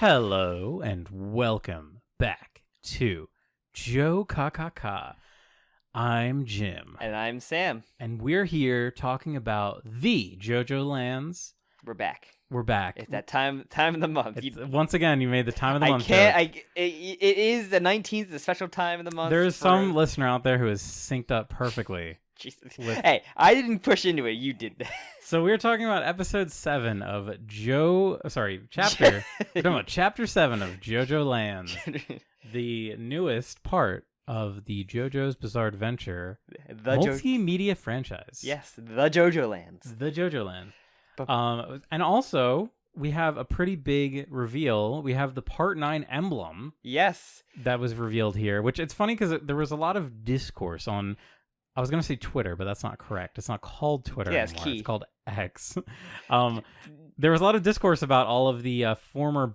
Hello and welcome back to JOKAKAKA. I'm Jim. And I'm Sam. And we're here talking about the JoJo Lands. We're back. We're back. It's that time of the month. Once again, you made the time of the month. It is the 19th, the special time of the month. There's some listener out there who is synced up perfectly. Jesus. Hey, I didn't push into it. You did that. So we're talking about episode 7 of chapter. We're talking about chapter 7 of JoJo Lands, the newest part of the JoJo's Bizarre Adventure multimedia franchise. Yes, the JoJo Lands. The JoJo Lands. And also, we have a pretty big reveal. We have the Part 9 emblem. Yes. That was revealed here, which it's funny because there was a lot of discourse on, I was going to say Twitter, but that's not correct. It's not called Twitter anymore. It's called X. There was a lot of discourse about all of the former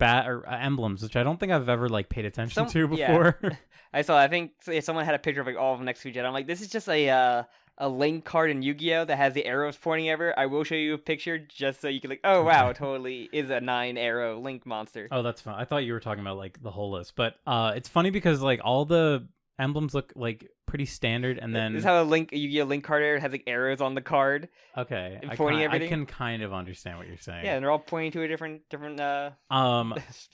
emblems, which I don't think I've ever paid attention to before. Yeah. I think someone had a picture of all of them next to each other. I'm like, this is just a Link card in Yu-Gi-Oh! That has the arrows pointing everywhere. I will show you a picture just so you can oh wow, it totally is a 9-arrow Link monster. Oh, that's fun. I thought you were talking about the whole list, but it's funny because all the emblems look pretty standard, and then this is how a Yu-Gi-Oh! Link card has arrows on the card. Okay, and pointing everything. I can kind of understand what you're saying. Yeah, and they're all pointing to a different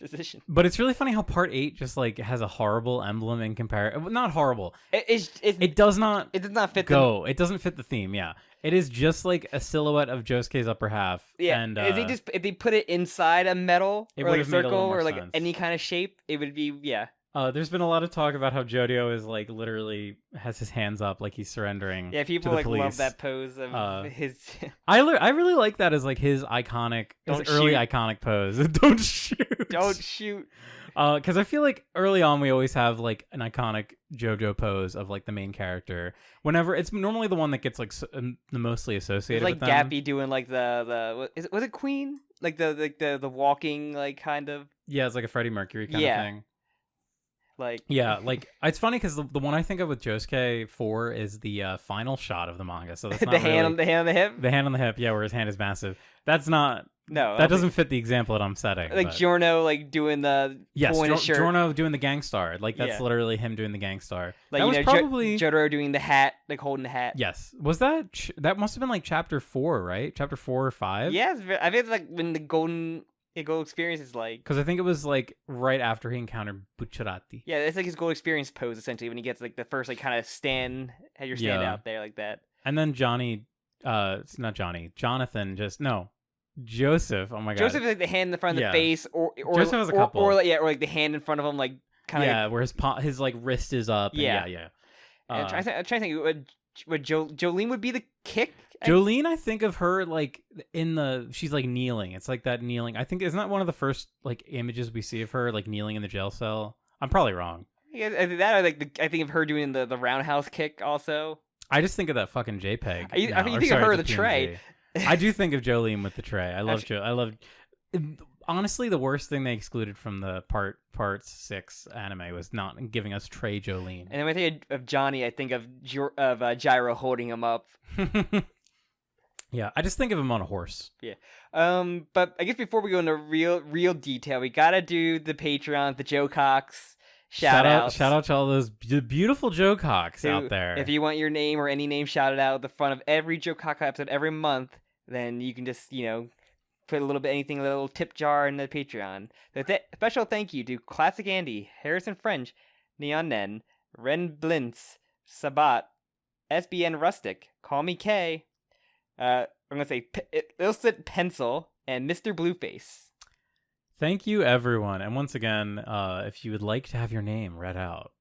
position. But it's really funny how Part 8 just has a horrible emblem in comparison. Not horrible. It does not. It does not fit. It doesn't fit the theme. Yeah, it is just a silhouette of Josuke's upper half. Yeah, and if they put it inside a metal or a circle or sense. Any kind of shape, it would be there's been a lot of talk about how Jojo is literally has his hands up he's surrendering. Yeah, people to the police. love that pose of his. I really like that as his iconic, early iconic pose. Don't shoot. Don't shoot. Because I feel early on we always have an iconic JoJo pose of the main character. Whenever it's normally the one that gets the mostly associated. It's with them. Gappy doing the was it Queen the walking kind of. Yeah, it's a Freddie Mercury kind of thing. It's funny because the one I think of with Josuke 4 is the final shot of the manga. So that's not the hand on the hip. The hand on the hip, yeah, where his hand is massive. That's not. No, that doesn't fit the example that I'm setting. Giorno doing the shirt. Giorno doing the Gangstar. That's literally him doing the Gangstar. That was probably Jotaro doing the hat, holding the hat. Yes, was that must have been chapter 4, right? Chapter 4 or 5. Yes, I think it's when the gold experience is because I think it was right after he encountered Bucciarati. Yeah, it's his gold experience pose essentially when he gets the first kind of stand out there like that. And then it's not Johnny, Jonathan Joseph. Oh my god, Joseph is the hand in the front of the face, or Joseph has a couple, or the hand in front of him where his wrist is up. Yeah. I'm trying to think what Jolene would be the kick. Jolene, I think of her she's kneeling. It's that kneeling. I think isn't that one of the first images we see of her kneeling in the jail cell? I'm probably wrong. Yeah, that I think of her doing the roundhouse kick also. I just think of that fucking JPEG. I think of her with the tray. I do think of Jolene with the tray. I love Joe. I love. Honestly, the worst thing they excluded from the part 6 anime was not giving us Trey Jolene. And when I think of Johnny, I think of Gyro holding him up. Yeah, I just think of him on a horse. Yeah. But I guess before we go into real detail, we gotta do the Patreon, the Jokaks. Shout out to all those beautiful Jokaks out there. If you want your name or any name shouted out at the front of every Jokaka episode every month, then you can just, put a little little tip jar in the Patreon. So special thank you to Classic Andy, Harrison French, Neon Nen, Ren Blintz, Sabat, SBN Rustic, Call Me K, I'm going to say Illicit Pencil, and Mr. Blueface. Thank you, everyone. And once again, if you would like to have your name read out,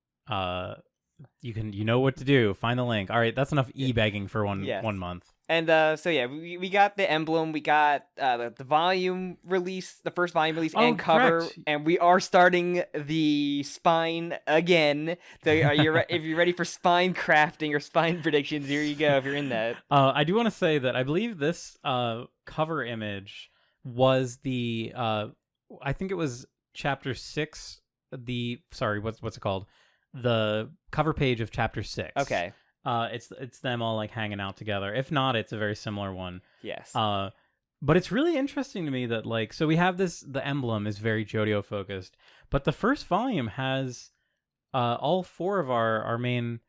you know what to do. Find the link. All right, that's enough e-begging for one month. And we got the emblem, we got the volume release, the first volume release and cover, correct. And we are starting the spine again. So if you're ready for spine crafting or spine predictions, here you go. If you're in that, I do want to say that I believe this cover image was the I think it was chapter 6. What's it called? The cover page of chapter 6. Okay. It's them all hanging out together. If not, it's a very similar one. Yes. But it's really interesting to me that like, so we have the emblem is very JoJo focused, but the first volume has all 4 of our main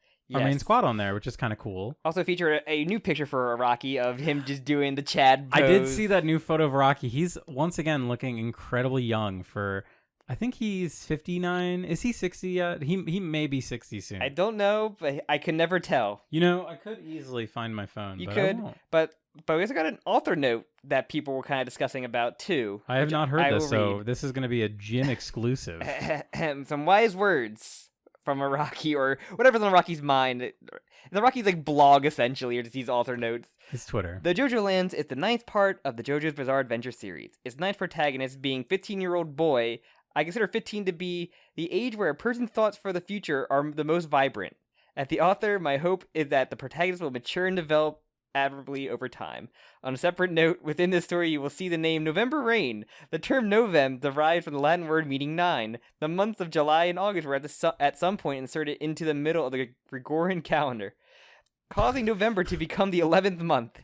squad on there, which is kind of cool. Also featured a new picture for Araki of him just doing the Chad pose. I did see that new photo of Araki. He's once again looking incredibly young for, I think he's 59. Is he 60 yet? He may be 60 soon. I don't know, but I can never tell. You know, I could easily find my phone. You but could, I won't. but we also got an author note that people were kind of discussing about too. I have not heard this, so this is going to be a Jin exclusive. Some wise words from Araki, or whatever's on Araki's mind. Araki's like blog, essentially, or just these author notes. His Twitter. The JoJo Lands is the 9th part of the JoJo's Bizarre Adventure series. Its 9th protagonist being 15-year-old boy. I consider 15 to be the age where a person's thoughts for the future are the most vibrant. As the author, my hope is that the protagonist will mature and develop admirably over time. On a separate note, within this story you will see the name November Rain. The term Novem derived from the Latin word meaning 9. The months of July and August were at some point inserted into the middle of the Gregorian calendar, causing November to become the 11th month.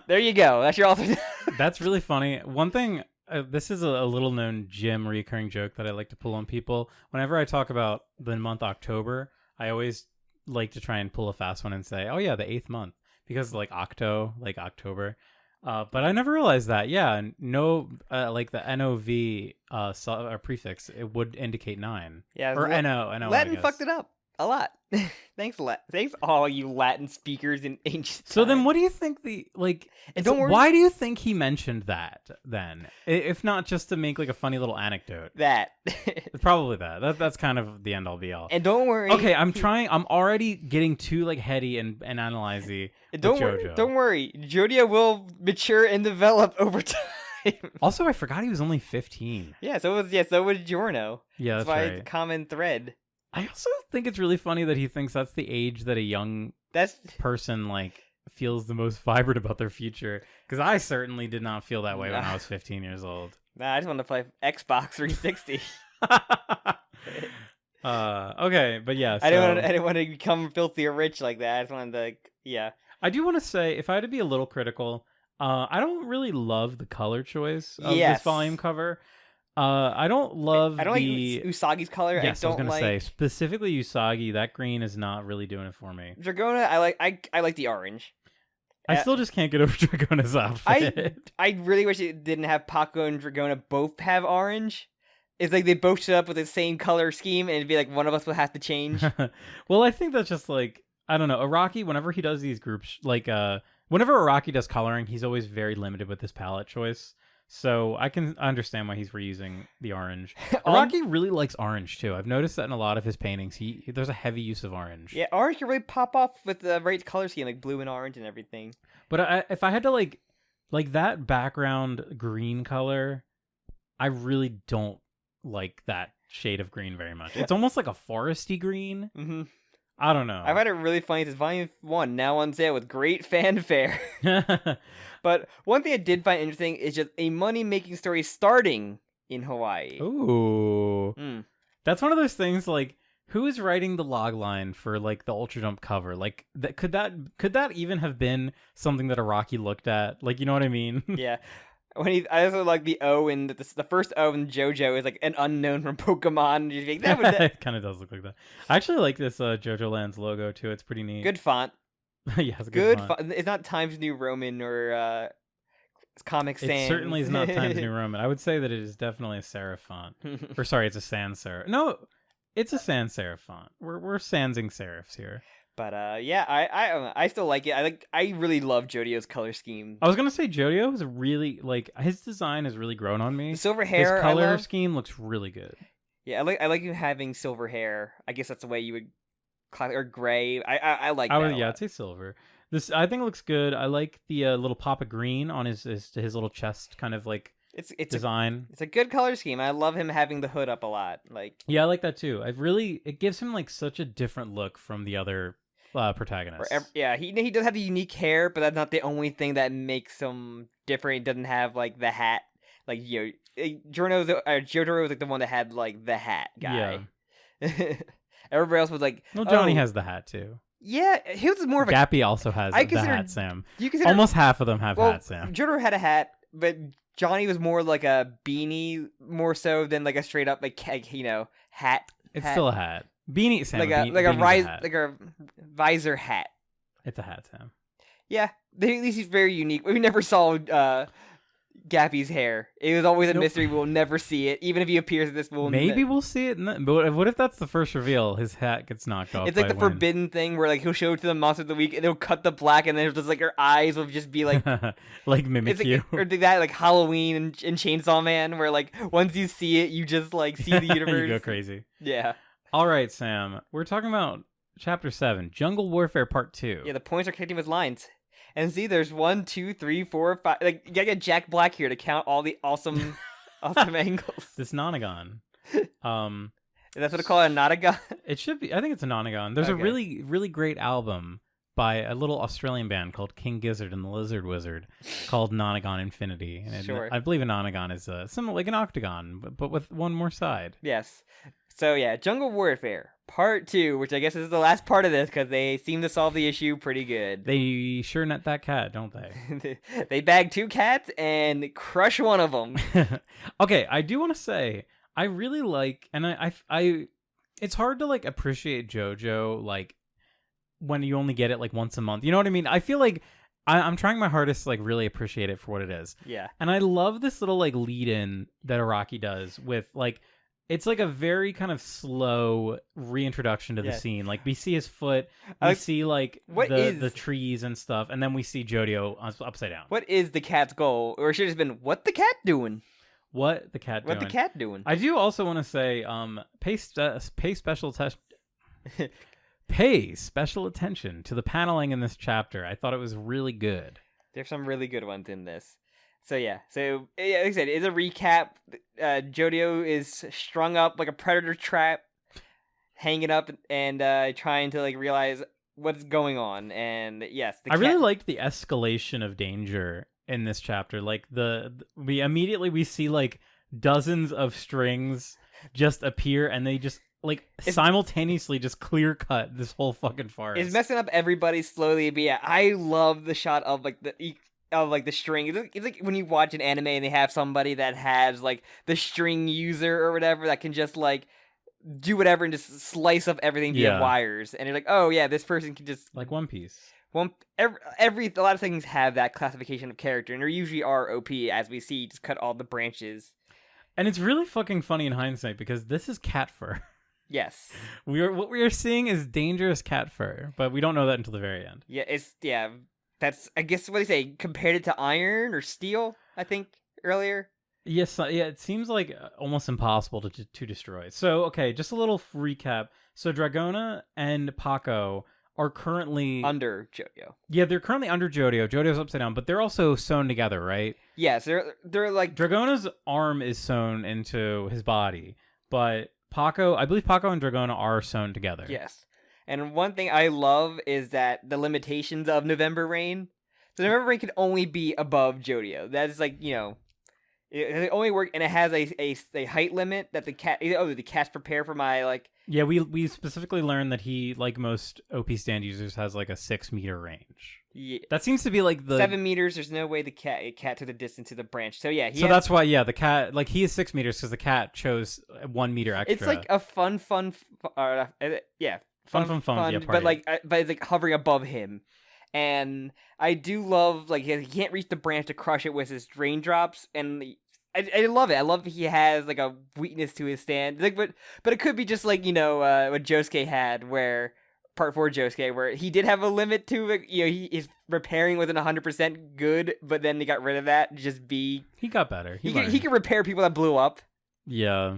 There you go. That's your author. That's really funny. One thing, this is a little known Jim recurring joke that I like to pull on people. Whenever I talk about the month October, I always like to try and pull a fast one and say, oh yeah, the 8th month. Because like October, but I never realized that. Yeah, no, like the NOV prefix, it would indicate 9. Yeah, or NO. Latin fucked it up a lot. Thanks all you Latin speakers in ancient So time. then, what do you think And don't worry. Why do you think he mentioned that then? If not just to make like a funny little anecdote. That. Probably that. That's kind of the end all be all. And don't worry. Okay, I'm already getting too like heady and analyzy. Don't worry. JoJo will mature and develop over time. Also, I forgot he was only 15. Yeah, so was Giorno. Yeah, that's why right. It's a common thread. I also think it's really funny that he thinks that's the age that a young person like feels the most vibrant about their future. Because I certainly did not feel that way when I was 15 years old. Nah, I just wanted to play Xbox 360. Okay, but yeah. So, I didn't want to become filthy or rich like that. I just wanted to, I do want to say, if I had to be a little critical, I don't really love the color choice of this volume cover. I don't love like Usagi's color. Yes, I was gonna say specifically Usagi. That green is not really doing it for me. Dragona, I like the orange. I still just can't get over Dragona's outfit. I really wish it didn't have Paco and Dragona both have orange. It's like they both showed up with the same color scheme, and it'd be like one of us would have to change. Well, I think that's just like, I don't know. Araki, whenever he does these groups, like whenever Araki does coloring, he's always very limited with his palette choice. So I can understand why he's reusing the orange. Araki really likes orange too. I've noticed that in a lot of his paintings. There's a heavy use of orange. Yeah, orange can really pop off with the right color scheme, like blue and orange and everything. But if I had to like that background green color, I really don't like that shade of green very much. It's almost like a foresty green. Mm-hmm. I don't know. I find it really funny. This Volume 1 now on sale with great fanfare. But one thing I did find interesting is just a money-making story starting in Hawaii. Ooh. That's one of those things, like, who is writing the log line for, like, the Ultra Jump cover? Like, could that even have been something that Araki looked at? Like, you know what I mean? Yeah. I also like the O in the first O in JoJo is like an unknown from Pokemon. It kind of does look like that. I actually like this JoJo Lands logo too. It's pretty neat. Good font. Yeah, it's good font. It's not Times New Roman or Comic Sans. It certainly is not Times New Roman. I would say that it is definitely a serif font. Or sorry, it's a sans serif. No, it's a sans serif font. We're sansing serifs here. But yeah, I still like it. I really love JoJo's color scheme. I was gonna say JoJo is really like his design has really grown on me. The silver hair, his color scheme looks really good. Yeah, I like him having silver hair. I guess that's the way you would or gray. I like that. I'd say silver. This I think it looks good. I like the little pop of green on his little chest kind of like it's design. It's a good color scheme. I love him having the hood up a lot. Like yeah, I like that too. It gives him like such a different look from the other protagonists. Yeah, he does have the unique hair, but that's not the only thing that makes him different. He doesn't have like the hat. Like Jotaro was like the one that had like the hat guy. Yeah. Everybody else was like, well, Johnny has the hat too. Yeah, he was more of a... Gappy also has the hat, Sam. Almost half of them have hats, Sam. Jotaro had a hat, but Johnny was more like a beanie, more so than like a straight up hat. It's still a hat. Beanie, Sam. Like a visor hat. It's a hat, Sam. Yeah, at least he's very unique. We never saw Gappy's hair. It was always a mystery. We'll never see it. Even if he appears in this, maybe we'll see it. But what if that's the first reveal? His hat gets knocked off. It's like the forbidden thing where like he'll show it to the monster of the week and they'll cut the black and then it'll just like her eyes will just be like like mimic you. Or do that like Halloween and Chainsaw Man where like once you see it you just like see the universe. You go crazy. Yeah. All right, Sam. We're talking about Chapter 7, Jungle Warfare Part 2. Yeah, the points are connecting with lines. And see, there's 1, 2, 3, 4, 5. Like, you gotta get Jack Black here to count all the awesome angles. This nonagon. That's what I call it, a nonagon? It should be. I think it's a nonagon. There's a really, really great album by a little Australian band called King Gizzard and the Lizard Wizard called Nonagon Infinity. And sure. I believe a nonagon is similar, like an octagon, but with one more side. Yes. So yeah, Jungle Warfare Part 2, which I guess is the last part of this because they seem to solve the issue pretty good. They sure net that cat, don't they? They bag 2 cats and crush one of them. Okay, I do want to say I really like, and I it's hard to like appreciate JoJo like when you only get it like once a month. You know what I mean? I feel like I'm trying my hardest to like really appreciate it for what it is. Yeah. And I love this little like lead in that Araki does with like. It's like a very kind of slow reintroduction to the scene. Like we see his foot, we see like the trees and stuff, and then we see Jodio upside down. What is the cat's goal? Or it should have been, what the cat doing? What the cat doing? What the cat doing? I do also want to say, pay special attention to the paneling in this chapter. I thought it was really good. There's some really good ones in this. So like I said, it's a recap. Jodio is strung up like a predator trap, hanging up and trying to like realize what's going on. And yes, I really liked the escalation of danger in this chapter. Like we immediately see like dozens of strings just appear, and they just like simultaneously just clear cut this whole fucking forest. It's messing up everybody slowly. But yeah, I love the shot of like the string. It's like when you watch an anime and they have somebody that has like the string user or whatever that can just like do whatever and just slice up everything via wires, and you're like, oh yeah, this person can just like One Piece. A lot of things have that classification of character, and there usually are OP as we see just cut all the branches. And it's really fucking funny in hindsight because this is cat fur. Yes, what we are seeing is dangerous cat fur, but we don't know that until the very end. Yeah, That's, I guess, what do you say, compared it to iron or steel, I think, earlier? Yes, it seems like almost impossible to destroy. So, okay, just a little recap. So, Dragona and Paco are currently... under Jodio. Yeah, they're currently under Jodio. Jodio's upside down, but they're also sewn together, right? Yes, they're like... Dragona's arm is sewn into his body, but I believe Paco and Dragona are sewn together. Yes. And one thing I love is that the limitations of November Rain. So November Rain can only be above Jodio. That is like, it only work, and it has a height limit that the cat's prepare for my like. Yeah, we specifically learned that he, like most OP stand users, has like a 6-meter range. Yeah, that seems to be like the 7 meters. There's no way the cat took the distance to the branch. So yeah, that's why the cat he is 6 meters because the cat chose 1 meter extra. It's like a fun. Fun. Yeah, but it's like hovering above him, and I do love like he can't reach the branch to crush it with his raindrops, and I love it. I love that he has like a weakness to his stand, like but it could be just like what Josuke had, where Part 4 Josuke, where he did have a limit to it. He is repairing wasn't 100% good, but then he got rid of that. He got better. He can repair people that blew up. Yeah,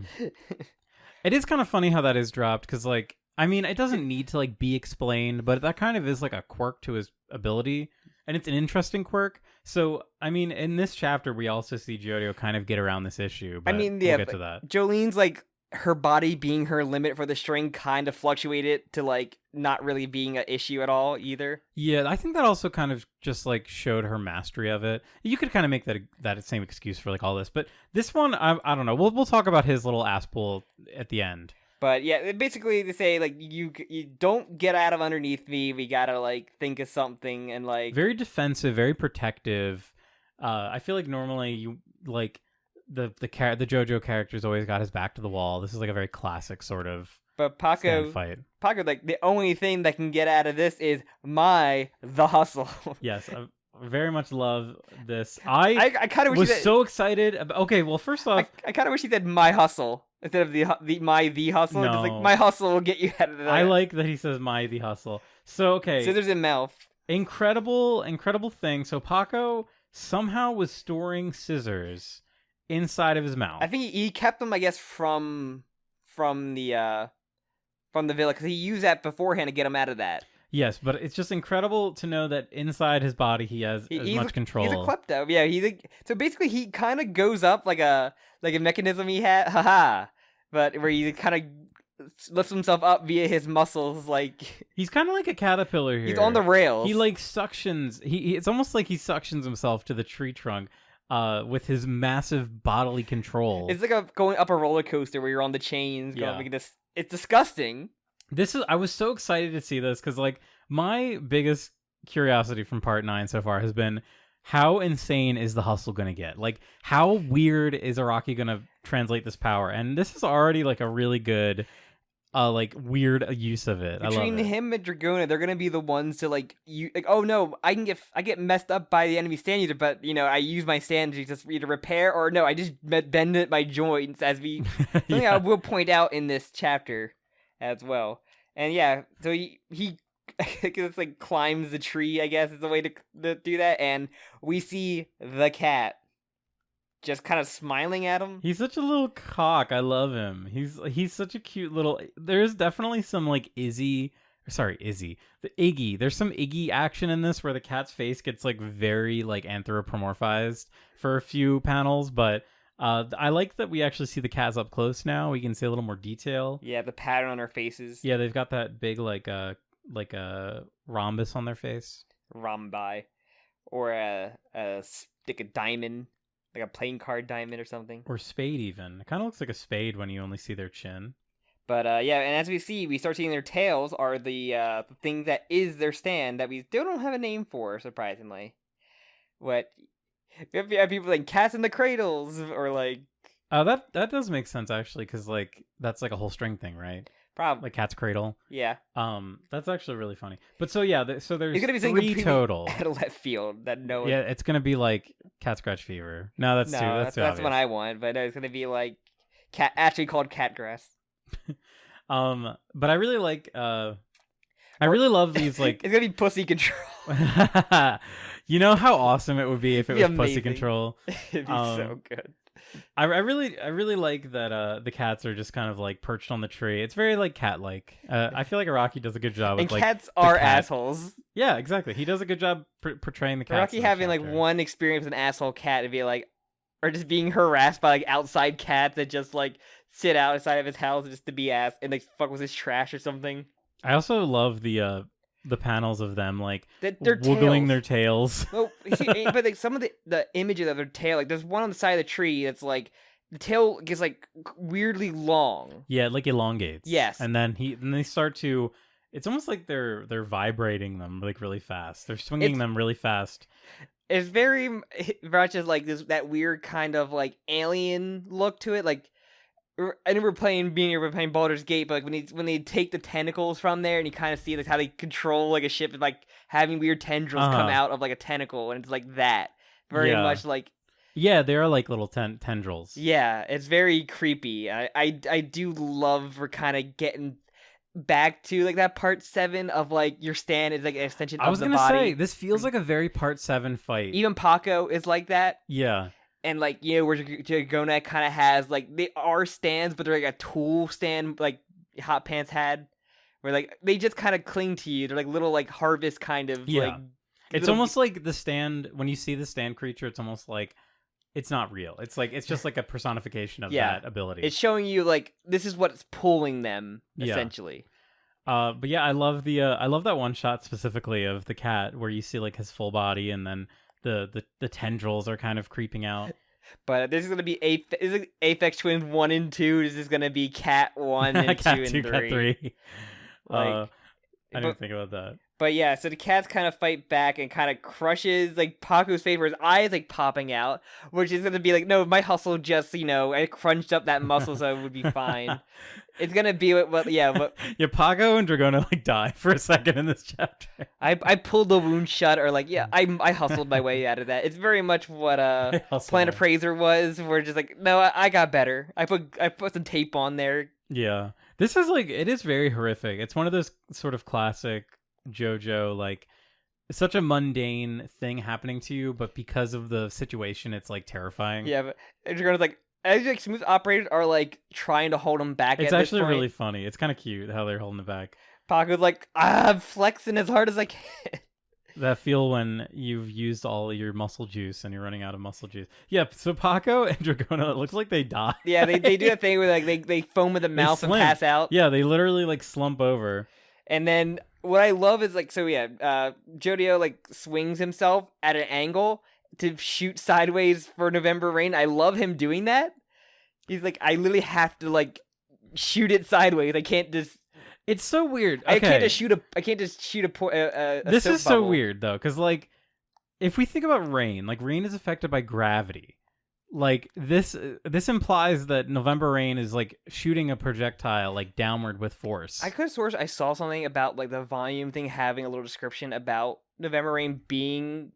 it is kind of funny how that is dropped because like. I mean, it doesn't need to like be explained, but that kind of is like a quirk to his ability, and it's an interesting quirk. So, I mean, in this chapter, we also see Jodio kind of get around this issue. But we'll get to that. Jolene's like her body being her limit for the string kind of fluctuated to like not really being an issue at all either. Yeah, I think that also kind of just like showed her mastery of it. You could kind of make that same excuse for like all this, but this one, I don't know. We'll talk about his little ass pull at the end. But yeah, basically they say like you don't get out of underneath me. We gotta like think of something and like very defensive, very protective. I feel like normally you like the JoJo character's always got his back to the wall. This is like a very classic sort of but stand fight. Paco like the only thing that can get out of this is the hustle. Yes, I very much love this. I kind of was so excited about. Okay, well, first off, I kind of wish he said my hustle instead of the hustle. No. Just like my hustle will get you out of that. I like that he says the hustle. So okay, scissors in mouth. Incredible thing. So Paco somehow was storing scissors inside of his mouth. I think he kept them, I guess, from the villa because he used that beforehand to get him out of that. Yes, but it's just incredible to know that inside his body he has as much control. He's a klepto. Yeah, so basically he kind of goes up like a mechanism he had, but where he kind of lifts himself up via his muscles. Like he's kind of like a caterpillar here. He's on the rails. He like suctions. It's almost like he suctions himself to the tree trunk. With his massive bodily control. It's like going up a roller coaster where you're on the chains. It's disgusting. I was so excited to see this because like my biggest curiosity from part 9 so far has been how insane is the hustle gonna get? Like how weird is Araki gonna translate this power? And this is already like a really good like weird use of it. Between him and Dragona, they're gonna be the ones to like oh no, I get messed up by the enemy stand user, but I use my stand to just either repair or no, I just bend it my joints as we something I will point out in this chapter as well. And yeah, so he it's like climbs the tree, I guess is the way to do that, and we see the cat just kind of smiling at him. He's such a little cock. I love him. He's such a cute little. There's definitely some like Iggy. The Iggy. There's some Iggy action in this where the cat's face gets like very like anthropomorphized for a few panels, but I like that we actually see the cats up close now. We can see a little more detail. Yeah, the pattern on their faces. Yeah, they've got that big like a rhombus on their face. Rhombi, or like a diamond. Like a playing card diamond or something. Or spade even. It kind of looks like a spade when you only see their chin. But yeah, and as we start seeing their tails are the thing that is their stand that we still don't have a name for, surprisingly. What? We have people like cats in the cradles, or like... that does make sense, actually, because like that's like a whole string thing, right? Probably. Like Cat's Cradle. Yeah. That's actually really funny. But so yeah, so there's gonna be 3 total. Out of left field that no one... Yeah, it's gonna be like Cat Scratch Fever. No, that's too obvious. That's what I want, but no, it's gonna be like actually called Catgrass. But I really like I really love these like it's gonna be Pussy Control. You know how awesome it would be if it was amazing. Pussy Control. It'd be so good. I really like that the cats are just kind of like perched on the tree. It's very like cat-like. I feel like Araki does a good job with like cats are assholes. Yeah, exactly. He does a good job portraying the cats. Araki having like one experience with an asshole cat to be like, or just being harassed by like outside cats that just like sit outside of his house just to be ass and like fuck with his trash or something. I also love the panels of them like their wiggling their tails. Well, see, but like some of the images of their tail, like there's one on the side of the tree that's like the tail gets like weirdly long. Yeah, it like elongates. Yes, and then they start to. It's almost like they're vibrating them like really fast. They're swinging them really fast. It's very much as like that weird kind of like alien look to it, like. I know we're playing Baldur's Gate, but like when they take the tentacles from there and you kind of see like how they control like a ship and like having weird tendrils come out of like a tentacle, and it's like that very much like they are like little tendrils. Yeah, it's very creepy. I do love for kind of getting back to like that part 7 of like your stand is like an extension of the body. I was gonna say this feels like a very part 7 fight. Even Paco is like that. Yeah. And, like, where Dragona kind of has, like, they are stands, but they're, like, a tool stand, like, Hot Pants had. Where, like, they just kind of cling to you. They're, like, little, like, harvest kind of, like... It's almost like the stand, when you see the stand creature, it's almost like it's not real. It's, like, it's just, like, a personification of that ability. It's showing you, like, this is what's pulling them, essentially. But, yeah, I love that one shot specifically of the cat, where you see, like, his full body, and then... The tendrils are kind of creeping out. But this is gonna be Aphex Twins 1 and 2. This is gonna be Cat 1 and 2 Cat and 2, 3. Cat 3. Like, I didn't think about that. But yeah, so the cats kind of fight back and kind of crushes like Paku's favor. His eyes like popping out, which is gonna be like, no, my hustle just I crunched up that muscle so it would be fine. It's gonna be but Paco and Dragona like die for a second in this chapter. I pulled the wound shut, or like I hustled my way out of that. It's very much what Planet Appraiser was. We're just like, no, I got better. I put some tape on there. Yeah, this is like, it is very horrific. It's one of those sort of classic JoJo, like such a mundane thing happening to you, but because of the situation, it's like terrifying. Yeah, but Dragona's like, as like smooth operators are like trying to hold him back. It's actually really funny. It's kind of cute how they're holding it back. Paco's like, I'm flexing as hard as I can. That feel when you've used all your muscle juice and you're running out of muscle juice. Yeah, so Paco and Dragona, it looks like they die. Yeah, they do that thing where like they foam at the mouth and pass out. Yeah, they literally like slump over. And then what I love is like, Jodio like swings himself at an angle to shoot sideways for November Rain. I love him doing that. He's like, I literally have to like shoot it sideways. I can't just. It's so weird. Okay. I can't just shoot a This is so bubble. weird though, because like, if we think about rain, like rain is affected by gravity. Like this implies that November Rain is like shooting a projectile like downward with force. I could have I saw something about like the volume thing having a little description about November Rain being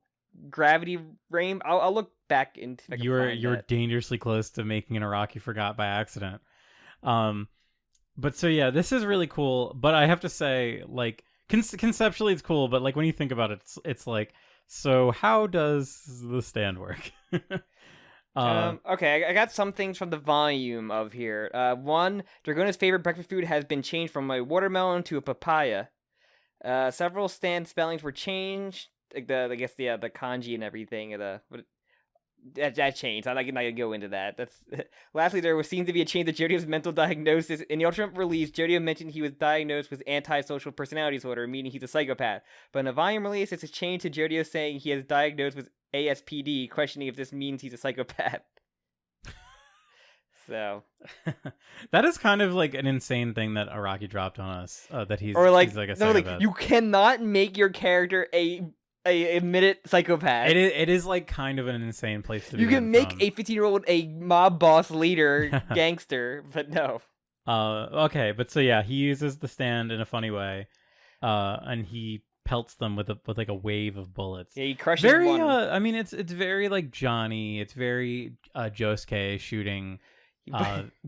gravity rain. I'll look back into. You're dangerously close to making an Araki forgot by accident. But so yeah, this is really cool. But I have to say, like conceptually, it's cool. But like when you think about it, it's like, so how does the stand work? Okay, I got some things from the volume of here. One, Dragona's favorite breakfast food has been changed from a watermelon to a papaya. Several stand spellings were changed. Like the kanji and everything. That changed. I'm not gonna go into that. That's lastly, there seemed to be a change to Jodio's mental diagnosis. In the Ultimate release, Jodio mentioned he was diagnosed with antisocial personality disorder, meaning he's a psychopath. But in the volume release, it's a change to Jodio saying he is diagnosed with ASPD, questioning if this means he's a psychopath. So that is kind of like an insane thing that Araki dropped on us. That he's like, he's like a psychopath. Like, you cannot make your character a admitted psychopath. It is like kind of an insane place to be. You can make a 15-year-old a mob boss leader gangster, but no. Okay, but so yeah, he uses the stand in a funny way, and he pelts them with like a wave of bullets. Yeah, he crushes one. I mean, it's very like Johnny. It's very Josuke shooting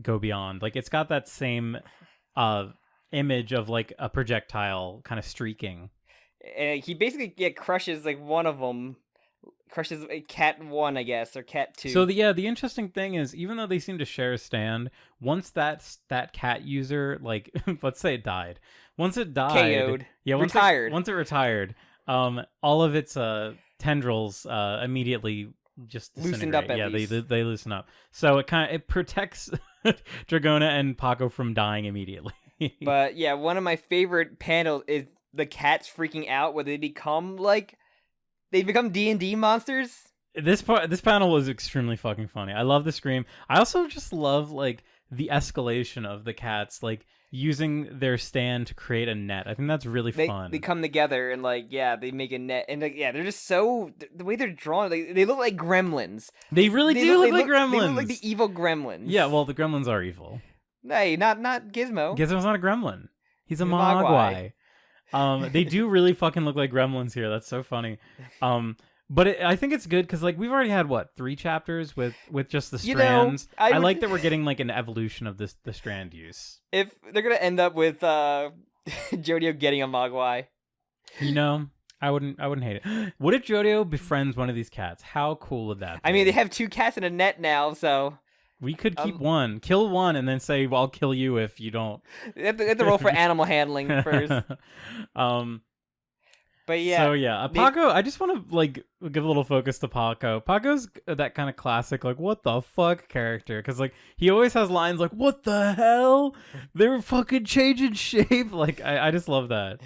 Go Beyond. Like it's got that same image of like a projectile kind of streaking. And he basically crushes like one of them, crushes Cat 1, I guess, or Cat 2. So the interesting thing is, even though they seem to share a stand, once that cat user, like let's say it died, once it died, KO'd, retired. Once it retired, all of its tendrils immediately just loosened up. They loosen up. So it protects Dragona and Paco from dying immediately. But yeah, one of my favorite panels is the cats freaking out where they become D&D monsters. This panel was extremely fucking funny. I love the scream. I also just love like the escalation of the cats like using their stand to create a net. I think that's really fun. They come together and they make a net, and they're just so, the way they're drawn, they look like gremlins. They really do look like gremlins. They look like the evil gremlins. Yeah, well, the gremlins are evil. Hey, not Gizmo. Gizmo's not a gremlin. He's a mogwai. They do really fucking look like gremlins here. That's so funny. But I think it's good because like we've already had 3 chapters with just the strands. I like that we're getting like an evolution of the strand use. If they're gonna end up with Jodio getting a mogwai, I wouldn't hate it. What if Jodio befriends one of these cats? How cool would that be? I mean, they have 2 cats in a net now, so we could keep one, kill one, and then say, "Well, I'll kill you if you don't." They have to roll for animal handling first. But yeah. So yeah, Paco. I just want to like give a little focus to Paco. Paco's that kind of classic like what the fuck character, because like he always has lines like "What the hell? They're fucking changing shape." Like I just love that.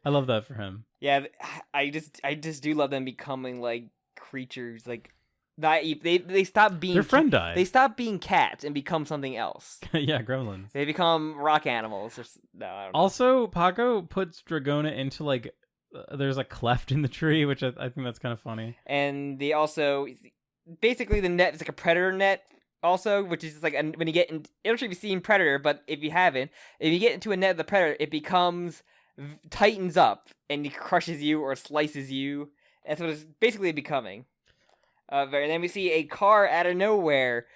I love that for him. Yeah, I just do love them becoming like creatures like naive. They stop being their friend died. They stop being cats and become something else. Yeah, gremlins. They become rock animals. No, I don't know. Also, Paco puts Dragona into like there's a cleft in the tree, which I think that's kind of funny. And they also basically the net is like a predator net. Also, which is like when you get in, I don't know if you've seen Predator, but if you haven't, if you get into a net of the Predator, it tightens up and it crushes you or slices you. That's what it's basically becoming. And then we see a car out of nowhere,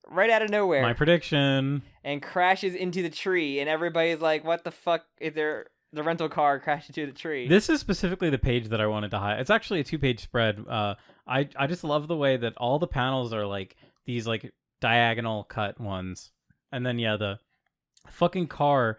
right out of nowhere. My prediction. And crashes into the tree, and everybody's like, "What the fuck is there?" The rental car crashed into the tree. This is specifically the page that I wanted to highlight. It's actually a 2-page spread. I just love the way that all the panels are like these like diagonal cut ones, and then the fucking car,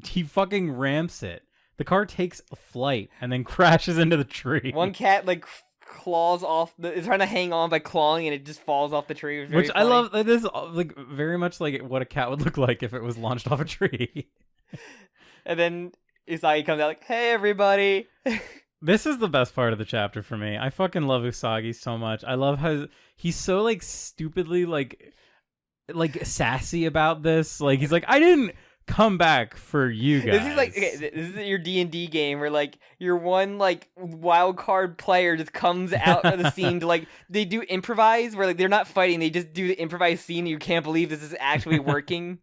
he fucking ramps it. The car takes a flight and then crashes into the tree. One cat like claws off it's trying to hang on by clawing, and it just falls off the tree. Which funny. I love. It is like very much like what a cat would look like if it was launched off a tree. And then Usagi comes out like, "Hey everybody." This is the best part of the chapter for me. I fucking love Usagi so much. I love how he's so like stupidly like sassy about this. Like he's like, I didn't come back for you guys. This is like this is your D&D game where like your one like wild card player just comes out of the scene to like they do improvise where like they're not fighting, they just do the improvised scene and you can't believe this is actually working.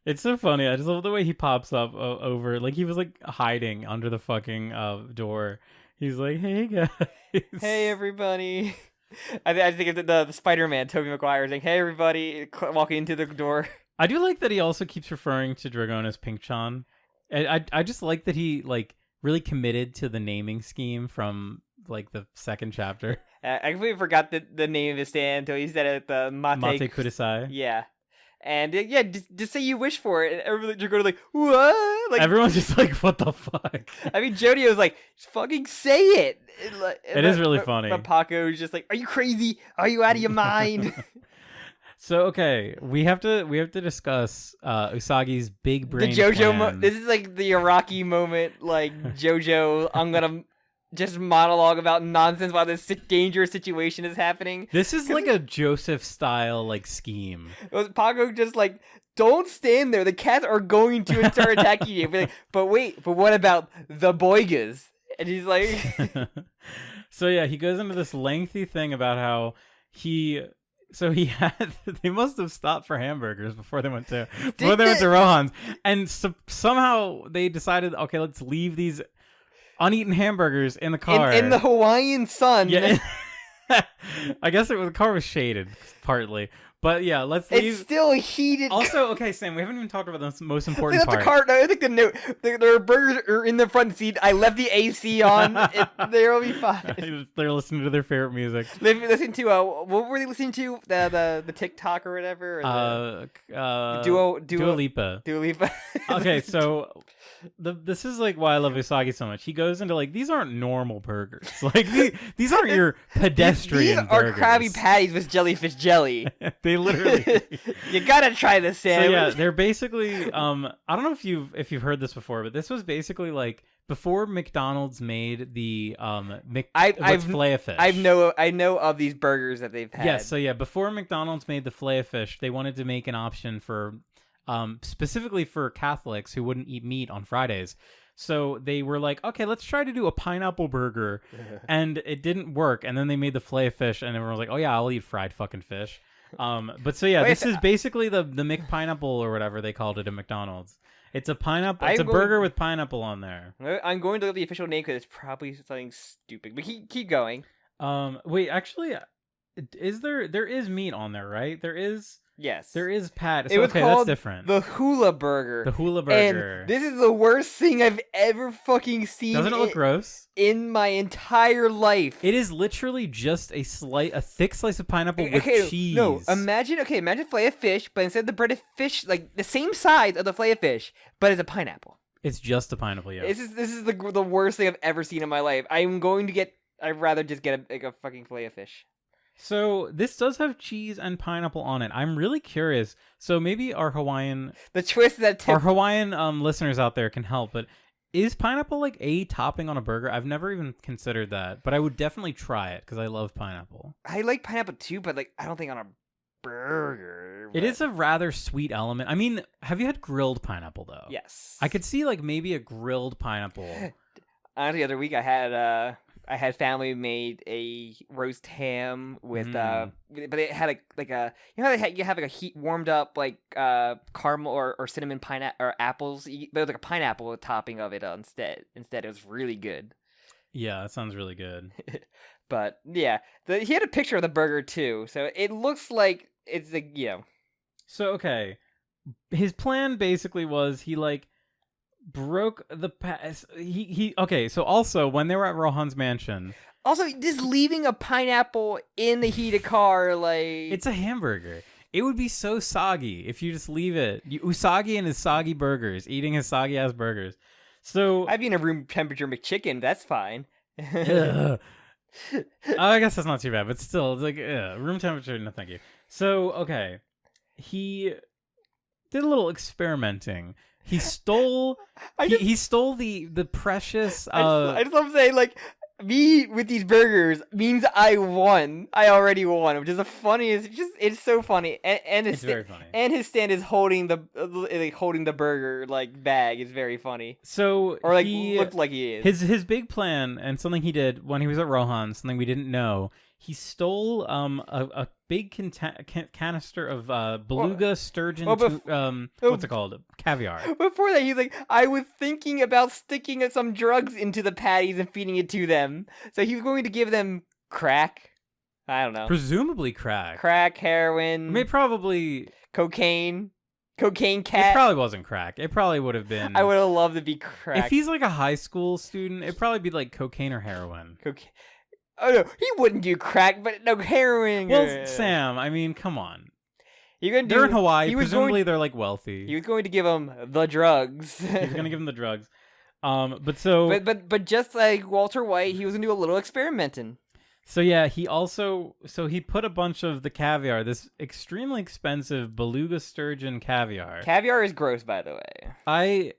It's so funny. I just love the way he pops up over, like he was like hiding under the fucking door. He's like, "Hey guys, hey everybody." I think of the Spider-Man, Tobey Maguire, saying, "Hey everybody," walking into the door. I do like that he also keeps referring to Dragon as Pink-chan. I just like that he like really committed to the naming scheme from like the second chapter. I completely forgot the name of his stand until he said it at the Mate Kudasai. Yeah. And just say you wish for it, and everyone's going to like, what? Like everyone's just like, what the fuck? I mean, Jodio's like, fucking say it. It is really funny. But Paco's just like, are you crazy? Are you out of your mind? So okay, we have to discuss Usagi's big brain. The JoJo. This is like the Iraqi moment. Like JoJo, I'm gonna just monologue about nonsense while this dangerous situation is happening. This is like a Joseph style like scheme. Paco just like, don't stand there. The cats are going to start attacking you. Like, but wait, but what about the boigas? And he's like, so yeah, he goes into this lengthy thing about how they must have stopped for hamburgers before they went to Rohan's, and somehow they decided, okay, let's leave these uneaten hamburgers in the car in the Hawaiian sun. Yeah, I guess the car was shaded partly, but yeah, let's leave. It's still heated. Also, okay, Sam, we haven't even talked about the most important part. The car. No, I think their burgers are in the front seat. I left the AC on. They'll be fine. They're listening to their favorite music. They listen to what were they listening to? The TikTok or whatever. Or Dua Lipa. Dua Lipa. Okay, so this is like why I love Usagi so much. He goes into like, these aren't normal burgers. Like these aren't your pedestrian burgers. These are Krabby Patties with jellyfish jelly. They literally. You gotta try this, Sam. So yeah, they're basically I don't know if you've heard this before, but this was basically like before McDonald's made the Filet-O-Fish. I know of these burgers that they've had. Yes, so yeah, before McDonald's made the Filet-O-Fish, they wanted to make an option for specifically for Catholics who wouldn't eat meat on Fridays. So they were like, okay, let's try to do a pineapple burger. And it didn't work. And then they made the Filet-O-Fish, and everyone was like, oh yeah, I'll eat fried fucking fish. But so yeah, this is basically the McPineapple or whatever they called it at McDonald's. It's a pineapple. It's a burger with pineapple on there. I'm going to look at the official name because it's probably something stupid. But keep going. Wait, actually, there is meat on there, right? There is. Yes. There is pat. So, it was called that's different. The Hula Burger. The Hula Burger. And this is the worst thing I've ever fucking seen. Doesn't it look gross? In my entire life. It is literally just a thick slice of pineapple with cheese. No, imagine Filet-O-Fish, but instead of the breaded fish, like the same size of the Filet-O-Fish, but it's a pineapple. It's just a pineapple, yeah. This is the worst thing I've ever seen in my life. I'd rather just get a fucking Filet-O-Fish. So this does have cheese and pineapple on it. I'm really curious. So maybe our Hawaiian listeners out there can help. But Is pineapple like a topping on a burger? I've never even considered that, but I would definitely try it because I love pineapple. I like pineapple too, but like I don't think on a burger. It is a rather sweet element. I mean, have you had grilled pineapple though? Yes. I could see like maybe a grilled pineapple. Honestly, the other week I had family made a roast ham with but it had like a you know how you have like a heat warmed up like caramel or cinnamon pineapple or apples, but it was like a pineapple topping of it instead. It was really good. Yeah, that sounds really good. But yeah, he had a picture of the burger too, so it looks like it's like So okay, his plan basically was he like broke the he okay. So also when they were at Rohan's mansion, also just leaving a pineapple in the heated car, like it's a hamburger. It would be so soggy if you just leave it. Usagi and his soggy burgers, eating his soggy ass burgers. So I'd be in a room temperature McChicken. That's fine. I guess that's not too bad, but still, it's like room temperature. No, thank you. So okay, he did a little experimenting. He stole. He stole the precious. I just love saying like me with these burgers means I won. I already won, which is the funniest. It's so funny, and it's very funny. And his stand is holding the burger like bag. It's very funny. So or like looked like he is. His big plan and something he did when he was at Rohan, something we didn't know. He stole a big canister of beluga, sturgeon, what's it called? Caviar. Before that, he's like, I was thinking about sticking some drugs into the patties and feeding it to them. So he was going to give them crack. I don't know. Presumably crack. Crack, heroin. I mean, probably cocaine. Cocaine cat. It probably wasn't crack. It probably would have been. I would have loved to be crack. If he's like a high school student, it'd probably be like cocaine or heroin. Cocaine. Oh no, he wouldn't do crack, but no heroin. Well, Sam, I mean, come on. You're gonna they're in Hawaii. Presumably, they're like wealthy. He was going to give him the drugs. He was gonna give him the drugs. But just like Walter White, he was gonna do a little experimenting. So yeah, he put a bunch of the caviar, this extremely expensive beluga sturgeon caviar. Caviar is gross, by the way. I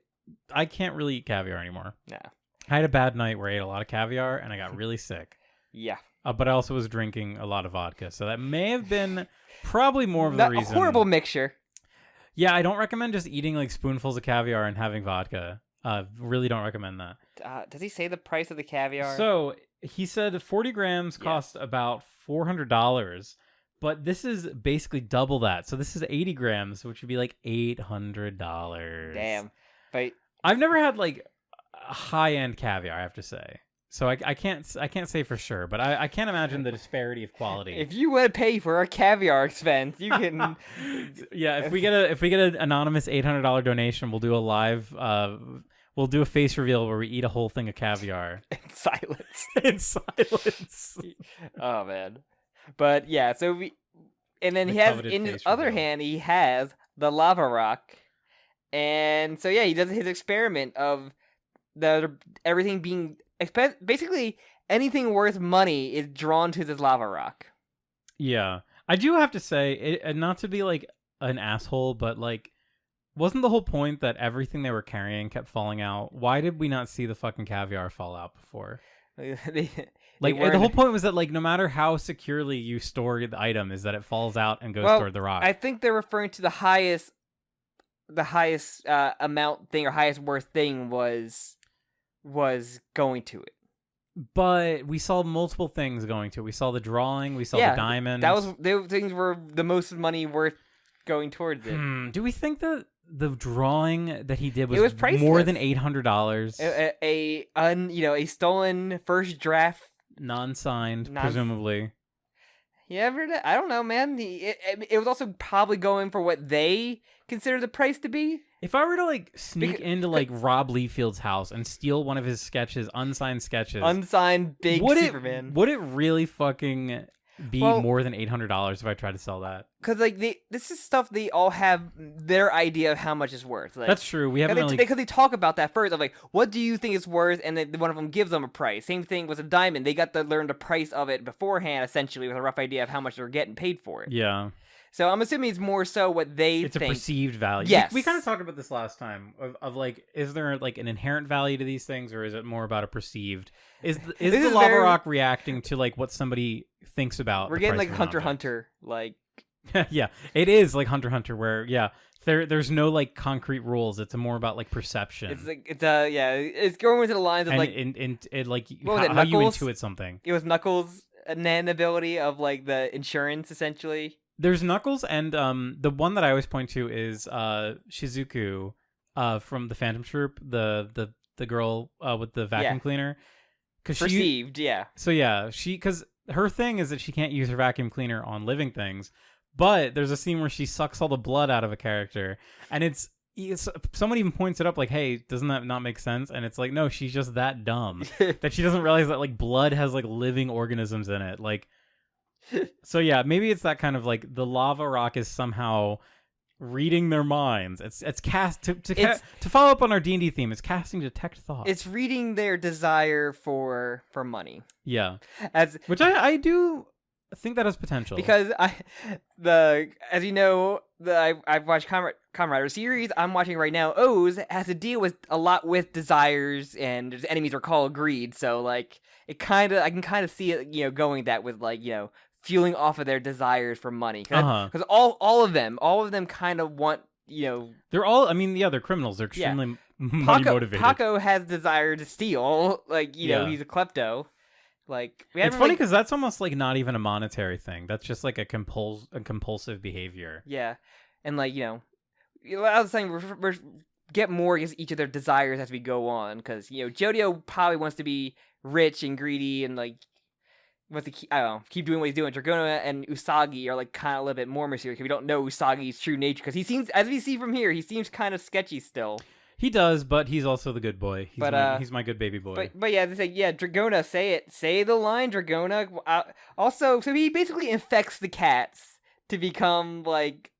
can't really eat caviar anymore. No. I had a bad night where I ate a lot of caviar and I got really sick. Yeah. But I also was drinking a lot of vodka, so that may have been probably more of the reason. A horrible mixture. Yeah, I don't recommend just eating like spoonfuls of caviar and having vodka. Really don't recommend that. Does he say the price of the caviar? So he said 40 grams cost about $400, but this is basically double that. So this is 80 grams, which would be like $800. Damn. But I've never had like high-end caviar, I have to say. So I can't say for sure, but I can't imagine the disparity of quality. If you want to pay for a caviar expense, you can. Yeah, if we get an anonymous $800 donation, we'll do a live. We'll do a face reveal where we eat a whole thing of caviar in silence. In silence. Oh man, but yeah. So and then he has in his other hand he has the lava rock, and so yeah, he does his experiment of everything being. Basically, anything worth money is drawn to this lava rock. Yeah. I do have to say, not to be like an asshole, but like, wasn't the whole point that everything they were carrying kept falling out? Why did we not see the fucking caviar fall out before? The whole point was that like, no matter how securely you store the item, is that it falls out and goes toward the rock. I think they're referring to the highest amount thing or highest worth thing was going to it. But we saw multiple things going to it. We saw the drawing, we saw the diamond. Those things were the most money worth going towards it. Do we think that the drawing that he did was more than $800? A stolen first draft, non-signed, presumably. Yeah, I don't know, man. It was also probably going for what they consider the price to be. If I were to like sneak into like Rob Liefeld's house and steal one of his sketches, unsigned Superman, would it really fucking be more than $800 if I tried to sell that? because like this is stuff they all have their idea of how much it's worth. Like, that's true. We haven't really because they talk about that first of like, what do you think it's worth, and then one of them gives them a price. Same thing with a diamond. They got to learn the price of it beforehand, essentially, with a rough idea of how much they're getting paid for it. Yeah. So I'm assuming it's more so what they think. It's a perceived value. Yes. We kind of talked about this last time of like, is there like an inherent value to these things, or is it more about a perceived? Is the lava rock reacting to like what somebody thinks about? We're getting like Hunter x Hunter, like. Yeah, it is like Hunter x Hunter, where there's no like concrete rules. It's more about like perception. It's going into the lines of how you intuit something. It was Knuckles' nan ability of like the insurance essentially. There's Knuckles, and the one that I always point to is Shizuku from the Phantom Troop, the girl with the vacuum cleaner. Perceived, yeah. So yeah, because her thing is that she can't use her vacuum cleaner on living things. But there's a scene where she sucks all the blood out of a character, and it's someone even points it up like, hey, doesn't that not make sense? And it's like, no, she's just that dumb that she doesn't realize that like blood has like living organisms in it. Like, so yeah, maybe it's that kind of like the lava rock is somehow reading their minds. It's cast to follow up on our D&D theme. It's casting detect thoughts. It's reading their desire for money. Yeah, which I do. I think that has potential because as you know, I've watched Kamen Rider series. I'm watching right now. O's has to deal with a lot with desires, and there's enemies are called greed. So like I can kind of see it, going that with like fueling off of their desires for money. Because all of them kind of want They're all. I mean, they're criminals. They're extremely money motivated. Paco has desire to steal. Like he's a klepto. Like it's funny because that's almost like not even a monetary thing. That's just like a compulsive behavior. Yeah, and like I was saying, we're get more against each of their desires as we go on. Because Jodio probably wants to be rich and greedy and like wants to keep doing what he's doing. Dragona and Usagi are like kind of a little bit more mysterious because we don't know Usagi's true nature. Because he seems, as we see from here, he seems kind of sketchy still. He does, but he's also the good boy. He's my good baby boy. But yeah, they say, Dragona, say it. Say the line, Dragona. Also, so he basically infects the cats to become, like,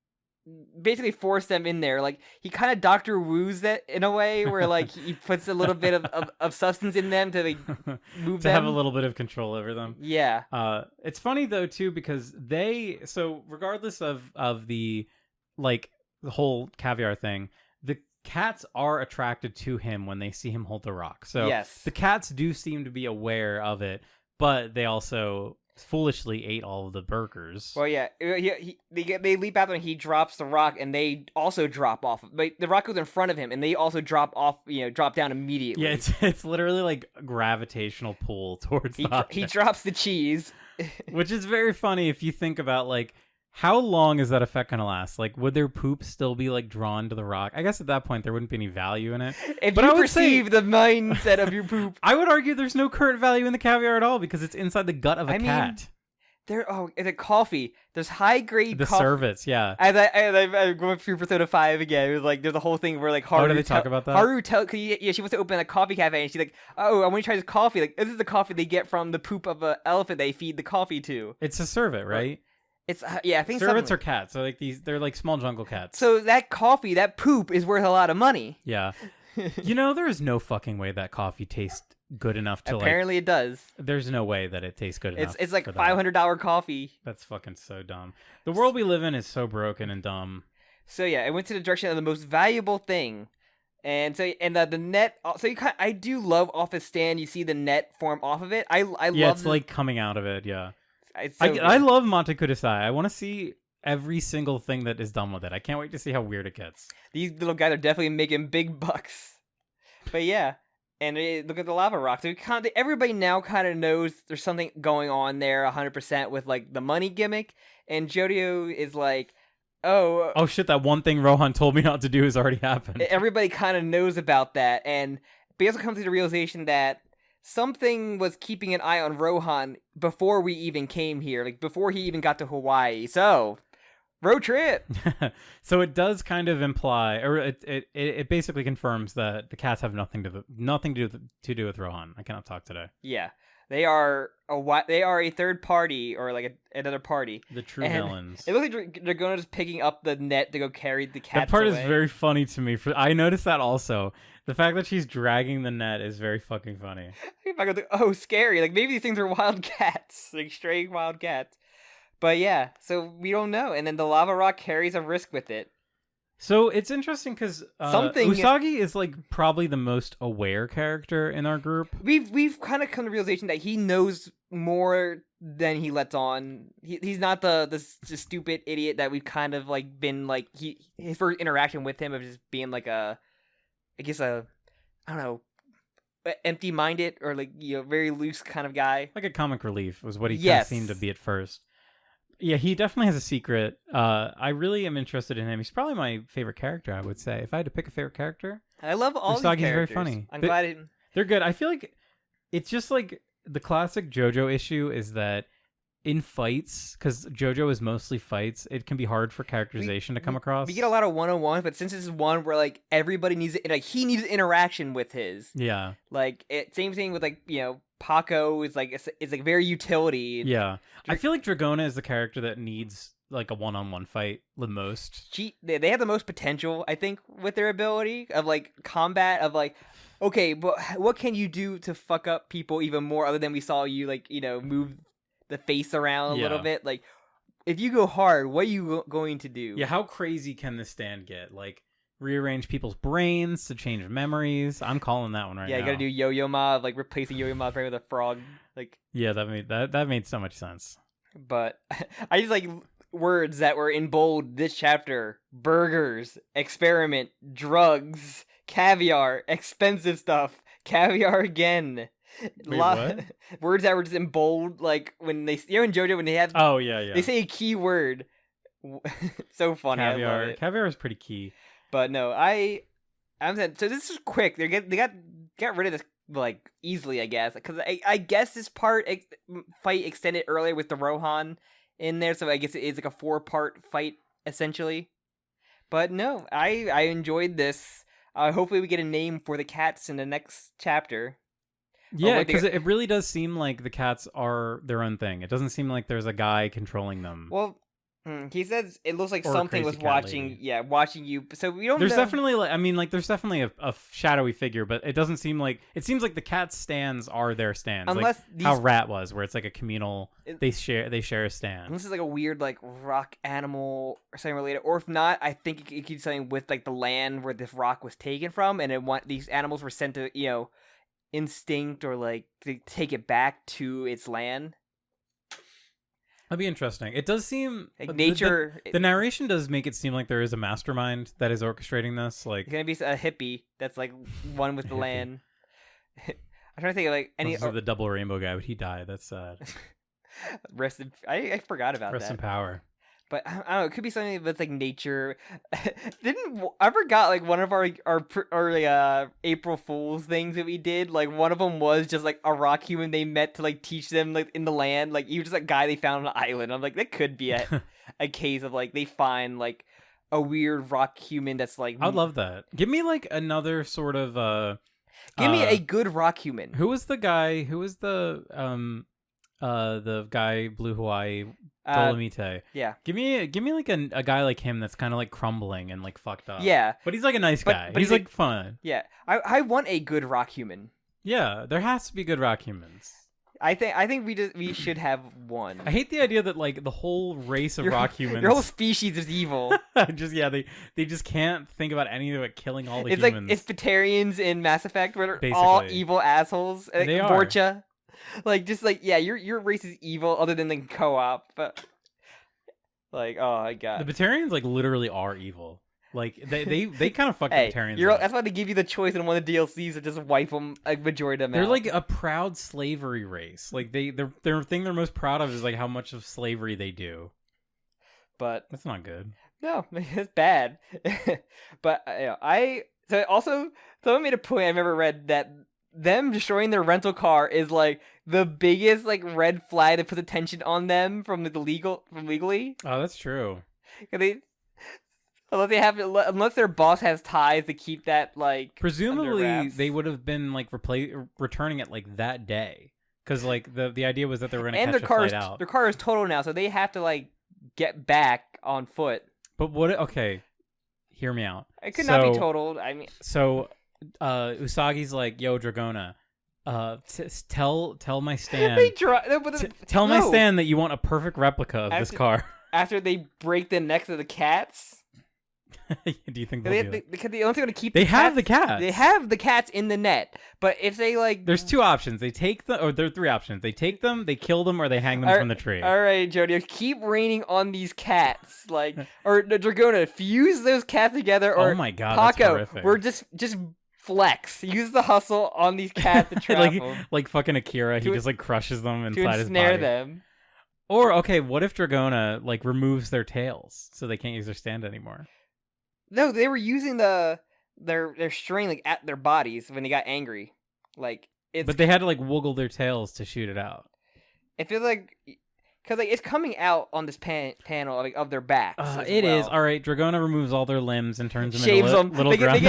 basically force them in there. Like, he kind of Dr. Woos it in a way where, like, he puts a little bit of substance in them to, like, move them. To have a little bit of control over them. Yeah. It's funny, though, too, because so regardless of the, like, the whole caviar thing, the cats are attracted to him when they see him hold the rock. So yes. The cats do seem to be aware of it, but they also foolishly ate all of the burgers. Well, yeah, they leap out and he drops the rock, and they also drop off. But the rock goes in front of him, and they also drop down immediately. Yeah, it's literally like a gravitational pull towards the object. He drops the cheese. Which is very funny if you think about, like, how long is that effect going to last? Like, would their poop still be, like, drawn to the rock? I guess at that point, there wouldn't be any value in it. But you perceive the mindset of your poop. I would argue there's no current value in the caviar at all because it's inside the gut of a cat. Is it coffee? There's high-grade coffee. The cervix, yeah. As I'm going through Persona 5 again, it was like, there's a whole thing where, like, Haru... Oh, do they talk about that? Haru she wants to open a coffee cafe, and she's like, oh, I want to try this coffee. Like, this is the coffee they get from the poop of an elephant they feed the coffee to. It's a cervet, right? It's I think cervets are cats. So like they're like small jungle cats. So that coffee, that poop, is worth a lot of money. Yeah, there is no fucking way that coffee tastes good enough to. Apparently, it does. There's no way that it tastes good enough. It's like $500 coffee. That's fucking so dumb. The world we live in is so broken and dumb. So yeah, it went to the direction of the most valuable thing, and so the net. So I do love off his stand. You see the net form off of it. I love. Yeah, it's like coming out of it. Yeah. So I love Monte Kudasai. I want to see every single thing that is done with it. I can't wait to see how weird it gets. These little guys are definitely making big bucks. But yeah, and look at the lava rock. So everybody now kind of knows there's something going on there 100% with like the money gimmick. And Jodio is like, oh shit, that one thing Rohan told me not to do has already happened. Everybody kind of knows about that. And he also comes to the realization that something was keeping an eye on Rohan before we even came here, like before he even got to Hawaii. So, road trip. So it does kind of imply, or it basically confirms that the cats have nothing to do with Rohan. I cannot talk today. Yeah, They are a third party or like another party. The true villains. It looks like Dragona's just picking up the net to go carry the cats. That part away. is very funny to me. I noticed that also. The fact that she's dragging the net is very fucking funny. Oh, scary! Like maybe these things are wild cats, like straying wild cats. But yeah, so we don't know. And then the lava rock carries a risk with it. So it's interesting because Usagi is like probably the most aware character in our group. We've kind of come to the realization that he knows more than he lets on. He's not the stupid idiot that we've kind of like been like his first interaction with him of just being like I don't know, empty-minded or like very loose kind of guy. Like a comic relief was what he kind of seemed to be at first. Yeah, he definitely has a secret. I really am interested in him. He's probably my favorite character, I would say. If I had to pick a favorite character, I love all these characters. Very funny. I'm glad they're good. I feel like it's just like the classic JoJo issue is that in fights, because JoJo is mostly fights, it can be hard for characterization to come across. We get a lot of one-on-one, but since this is one where like everybody needs it, like he needs interaction with his. Yeah. Like same thing with like Paco is like it's like very utility. Yeah. I feel like Dragona is the character that needs like a one-on-one fight the most. They have the most potential, I think, with their ability of like combat of like, okay, but what can you do to fuck up people even more other than we saw you like move the face around a little bit? Like if you go hard, what are you going to do? Yeah, how crazy can this stand get? Like rearrange people's brains to change memories. I'm calling that one right now. Yeah, you gotta do Yo-Yo Ma, like replacing Yo-Yo Ma's brain with a frog. Like yeah, that made so much sense. But I just like words that were in bold this chapter: burgers, experiment, drugs, caviar, expensive stuff, caviar again. Wait, what? Words that were just in bold, like when they in JoJo when they have they say a key word. So funny. Caviar. I love it. Caviar is pretty key. But no, I'm saying so. This is quick. They got rid of this like easily, I guess, because I guess this fight extended earlier with the Rohan in there, so I guess it is like a 4-part fight essentially. But no, I enjoyed this. Hopefully, we get a name for the cats in the next chapter. Yeah, because it really does seem like the cats are their own thing. It doesn't seem like there's a guy controlling them. Well. He says it looks like something was watching you. So we don't. There's definitely there's definitely a shadowy figure, but it doesn't seem like it seems like the cat's stands are their stands. Unless like how Rat was, where it's like a communal. They share a stand. Unless it's like a weird like rock animal or something related, or if not, I think it could be something with like the land where this rock was taken from, and these animals were sent to instinct or like to take it back to its land. That'd be interesting. It does seem like nature. The narration does make it seem like there is a mastermind that is orchestrating this. Like it's gonna be a hippie that's like one with the land. I'm trying to think of like any. The double rainbow guy, but he died. That's sad. I forgot about that. Rest in power. But I don't know. It could be something that's like nature. I forgot like one of our April Fool's things that we did. Like one of them was just like a rock human they met to like teach them like in the land. Like he was just a guy they found on an island. I'm like that could be a case of like they find like a weird rock human that's like. I'd love that. Give me like another sort of. Give me a good rock human. Who was the guy? Who was the guy Blue Hawaii? Dolomite. Yeah. Give me like a guy like him that's kind of like crumbling and like fucked up. Yeah. But he's like a nice guy. But he's like fun. Yeah. I want a good rock human. Yeah, there has to be good rock humans. I think we should have one. I hate the idea that like the whole race of rock humans, your whole species is evil. They just can't think about anything but killing all the humans. It's like it's Batarians in Mass Effect where they're basically all evil assholes. Like, they are. Vorcha. Like just like your race is evil other than the co-op, but like oh my god, the Batarians like literally are evil. Like they kind of fuck the Batarians. That's why they give you the choice in one of the DLCs to just wipe them a majority of them. They're out. like a proud slavery race. Like their thing they're most proud of is like how much of slavery they do. But that's not good. No, it's bad. But someone made a point I never read that. Them destroying their rental car is like the biggest like red flag that puts attention on them from legally. Oh, that's true. Unless their boss has ties to keep that like. Presumably, they would have been like returning it like that day. Because like the idea was that they were going to catch their a car flight out. Their car is total now, so they have to like get back on foot. But what? Okay, hear me out. It could not be totaled. I mean, so Usagi's like, "Yo, Dragona, tell my stand. Tell my stand that you want a perfect replica of this car." After they break the necks of the cats. Do you think they'll do it? Because they only going to keep. They have the cats. They have the cats in the net, but if they like, there's two options. They take them, or there are three options. They take them, they kill them, or they hang them from the tree. All right, Jody, keep raining on these cats, like, or Dragona, fuse those cats together, or oh my god, Paco, that's horrific. we're just flex. Use the hustle on these cats to trap them. Like fucking Akira, he just like crushes them inside his body. To ensnare them. Or okay, what if Dragona like removes their tails so they can't use their stand anymore? No, they were using their string like at their bodies when they got angry. Like but they had to like wiggle their tails to shoot it out. It feels like because like it's coming out on this panel like, of their backs. It is all right. Dragona removes all their limbs and turns them shaves into little ground.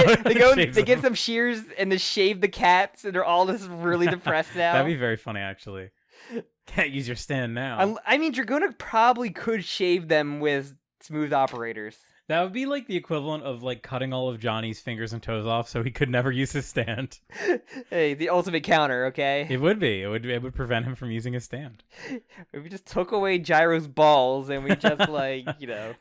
They get some shears and they shave the cats, and they're all just really depressed now. That'd be very funny, actually. Can't use your stand now. I mean, Dragona probably could shave them with smooth operators. That would be like the equivalent of like cutting all of Johnny's fingers and toes off so he could never use his stand. Hey, the ultimate counter, okay? It would be. It would prevent him from using his stand. If we just took away Gyro's balls and we just like,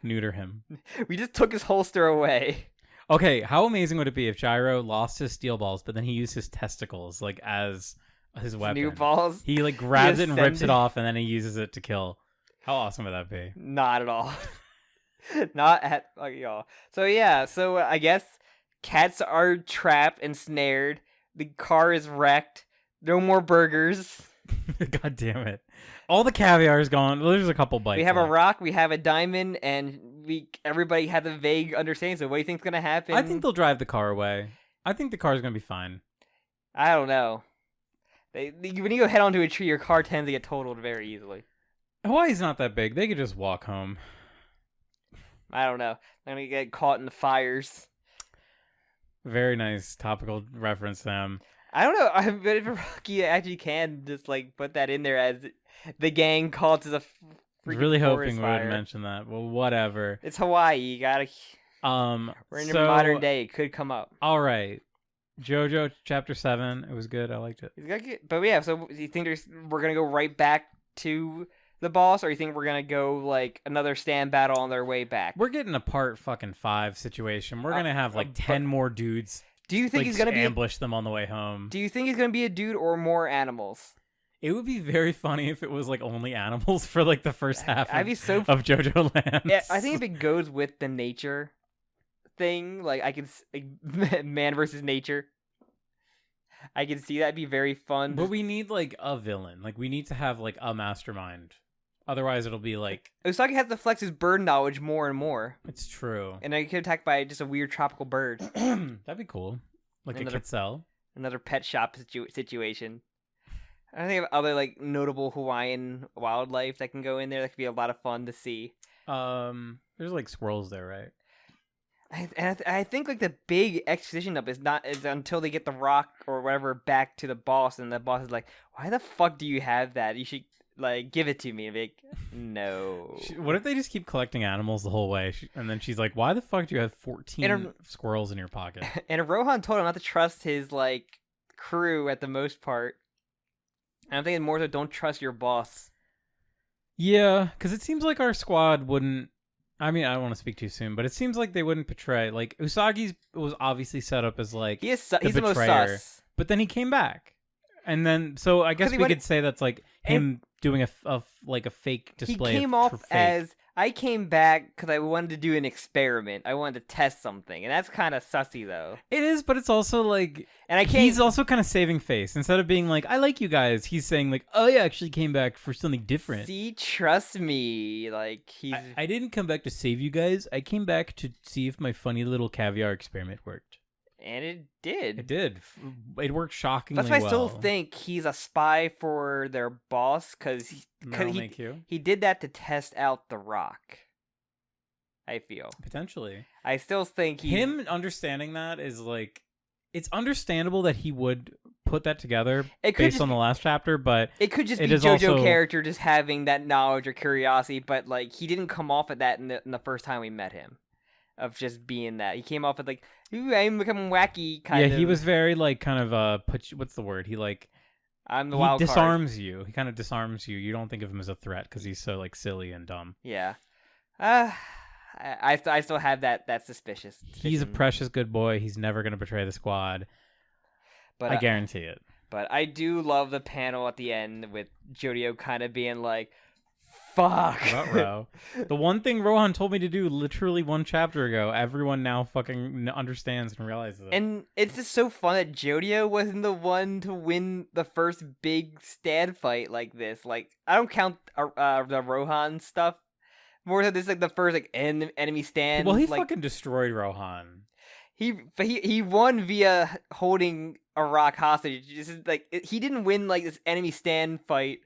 neuter him. We just took his holster away. Okay, how amazing would it be if Gyro lost his steel balls, but then he used his testicles like as his weapon? New balls? He like grabs it and rips it off and then he uses it to kill. How awesome would that be? Not at all. Not at y'all. So yeah, I guess cats are trapped and snared. The car is wrecked. No more burgers. God damn it! All the caviar is gone. Well, there's a couple bites. We have a rock. We have a diamond, and everybody has a vague understanding. So what do you think's gonna happen? I think they'll drive the car away. I think the car's gonna be fine. I don't know. When you go head onto a tree, your car tends to get totaled very easily. Hawaii's not that big. They could just walk home. I don't know. They're gonna get caught in the fires. Very nice topical reference, Sam. I don't know. I bet if Rocky actually can just like put that in there as the gang called to the freaking really hoping fire. we would mention that. Well, whatever. It's Hawaii. You gotta. We're in the modern day. It could come up. All right. JoJo Chapter 7. It was good. I liked it. But yeah. So do you think we're gonna go right back to the boss, or you think we're gonna go like another stand battle on their way back? We're getting a part fucking 5 situation. We're gonna have like 10 more dudes. Do you think he's gonna ambush them on the way home? Do you think he's gonna be a dude or more animals? It would be very funny if it was like only animals for like the first half of JoJo Lands. Yeah, I think if it goes with the nature thing, like I can man versus nature. I can see that'd be very fun. But we need like a villain. Like we need to have like a mastermind. Otherwise, it'll be like Usagi has to flex his bird knowledge more and more. It's true. And I get attacked by just a weird tropical bird. That'd be cool. Like a quetzal. Another pet shop situation. I think of other like notable Hawaiian wildlife that can go in there. That could be a lot of fun to see. There's like squirrels there, right? I think like the big exposition up is until they get the rock or whatever back to the boss, and the boss is like, "Why the fuck do you have that? You should like give it to me." And be like, no. What if they just keep collecting animals the whole way, and then she's like, "Why the fuck do you have 14 squirrels in your pocket?" And Rohan told him not to trust his like crew at the most part. And I'm thinking more so, don't trust your boss. Yeah, because it seems like our squad wouldn't. I mean, I don't want to speak too soon, but it seems like they wouldn't betray. Like Usagi's was obviously set up as like he's the most sus. But then he came back, and then so I guess we could say that's like him doing a fake display. He came off as I came back because I wanted to do an experiment. I wanted to test something, and that's kind of sussy though. It is, but it's also like, and he's also kind of saving face instead of being like, "I like you guys." He's saying like, "Oh, I actually came back for something different." See, trust me. Like I didn't come back to save you guys. I came back to see if my funny little caviar experiment worked. And it did. It did. It worked shockingly well. That's why I still think he's a spy for their boss, because he did that to test out the rock. I feel. Potentially. I still think him understanding that is like, it's understandable that he would put that together based on the last chapter, but it could just be JoJo also... character just having that knowledge or curiosity, but like he didn't come off of that in the first time we met him, of just being that. He came off with like, ooh, I'm becoming wacky kind of. Yeah, he was very like kind of what's the word? He like I'm the wild card. He disarms you. He kind of disarms you. You don't think of him as a threat because he's so like silly and dumb. Yeah. I still have that suspicion. He's a precious good boy. He's never gonna betray the squad. But I guarantee it. But I do love the panel at the end with Jojo kind of being like, "Fuck." Ro. The one thing Rohan told me to do literally one chapter ago, everyone now fucking understands and realizes it. And it's just so fun that Jojo wasn't the one to win the first big stand fight like this. Like I don't count the Rohan stuff. More than this, like the first like enemy stand. Well, he like, fucking destroyed Rohan. He won via holding a rock hostage. This is like he didn't win like this enemy stand fight.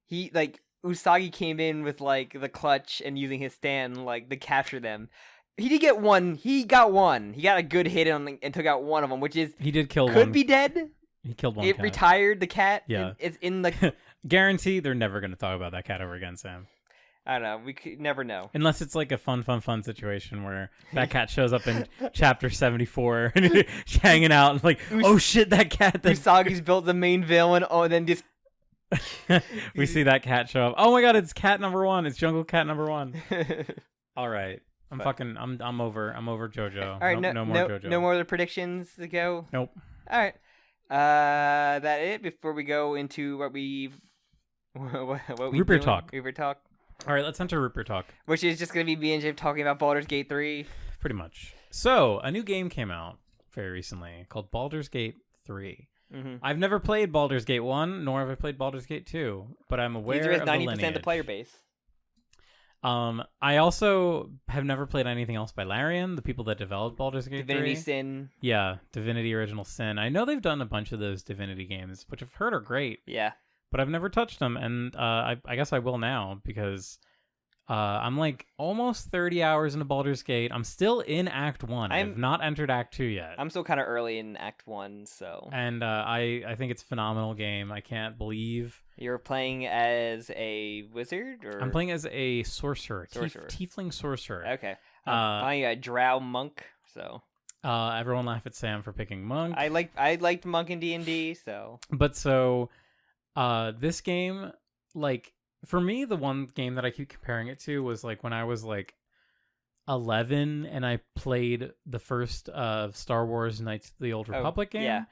He like Usagi came in with like the clutch and using his stand like to capture them. He did get one. He got one. He got a good hit on and took out one of them, which is he did kill. Could be dead. He killed one. It cat. Retired the cat. Yeah, it's in the. Guarantee they're never gonna talk about that cat ever again, Sam. I don't know. We could never know. Unless it's like a fun situation where that cat shows up in chapter 74 and he's hanging out and like, oh shit, that cat. Usagi's built the main villain. Oh, and then just. We see that cat show up. Oh my god, it's cat number 1. It's jungle cat number 1. All right. I'm over JoJo. All right, no more JoJo. No more other predictions to go? Nope. All right. That it before we go into what we Rupert talk. Rupert talk. All right, let's enter Rupert talk. Which is just going to be me and Jim talking about Baldur's Gate 3. Pretty much. So, a new game came out very recently called Baldur's Gate 3. Mm-hmm. I've never played Baldur's Gate 1, nor have I played Baldur's Gate 2, but I'm aware of the lineage. 90% of the player base. I also have never played anything else by Larian, the people that developed Baldur's Gate 3. Divinity Sin. Yeah, Divinity Original Sin. I know they've done a bunch of those Divinity games, which I've heard are great. Yeah. But I've never touched them, and I guess I will now, because I'm like almost 30 hours into Baldur's Gate. I'm still in Act 1. I've not entered Act 2 yet. I'm still kind of early in Act 1, so... And I think it's a phenomenal game. I can't believe... You're playing as a wizard? Or... I'm playing as a sorcerer. Tiefling sorcerer. Okay. I'm playing a drow monk, so... Everyone laugh at Sam for picking monk. I liked monk in D&D, so... But so... this game, like, for me, the one game that I keep comparing it to was like when I was like 11 and I played the first Star Wars Knights of the Old Republic game. Yeah.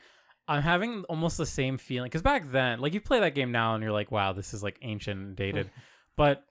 I'm having almost the same feeling because back then, like, you play that game now and you're like, wow, this is like ancient and dated. But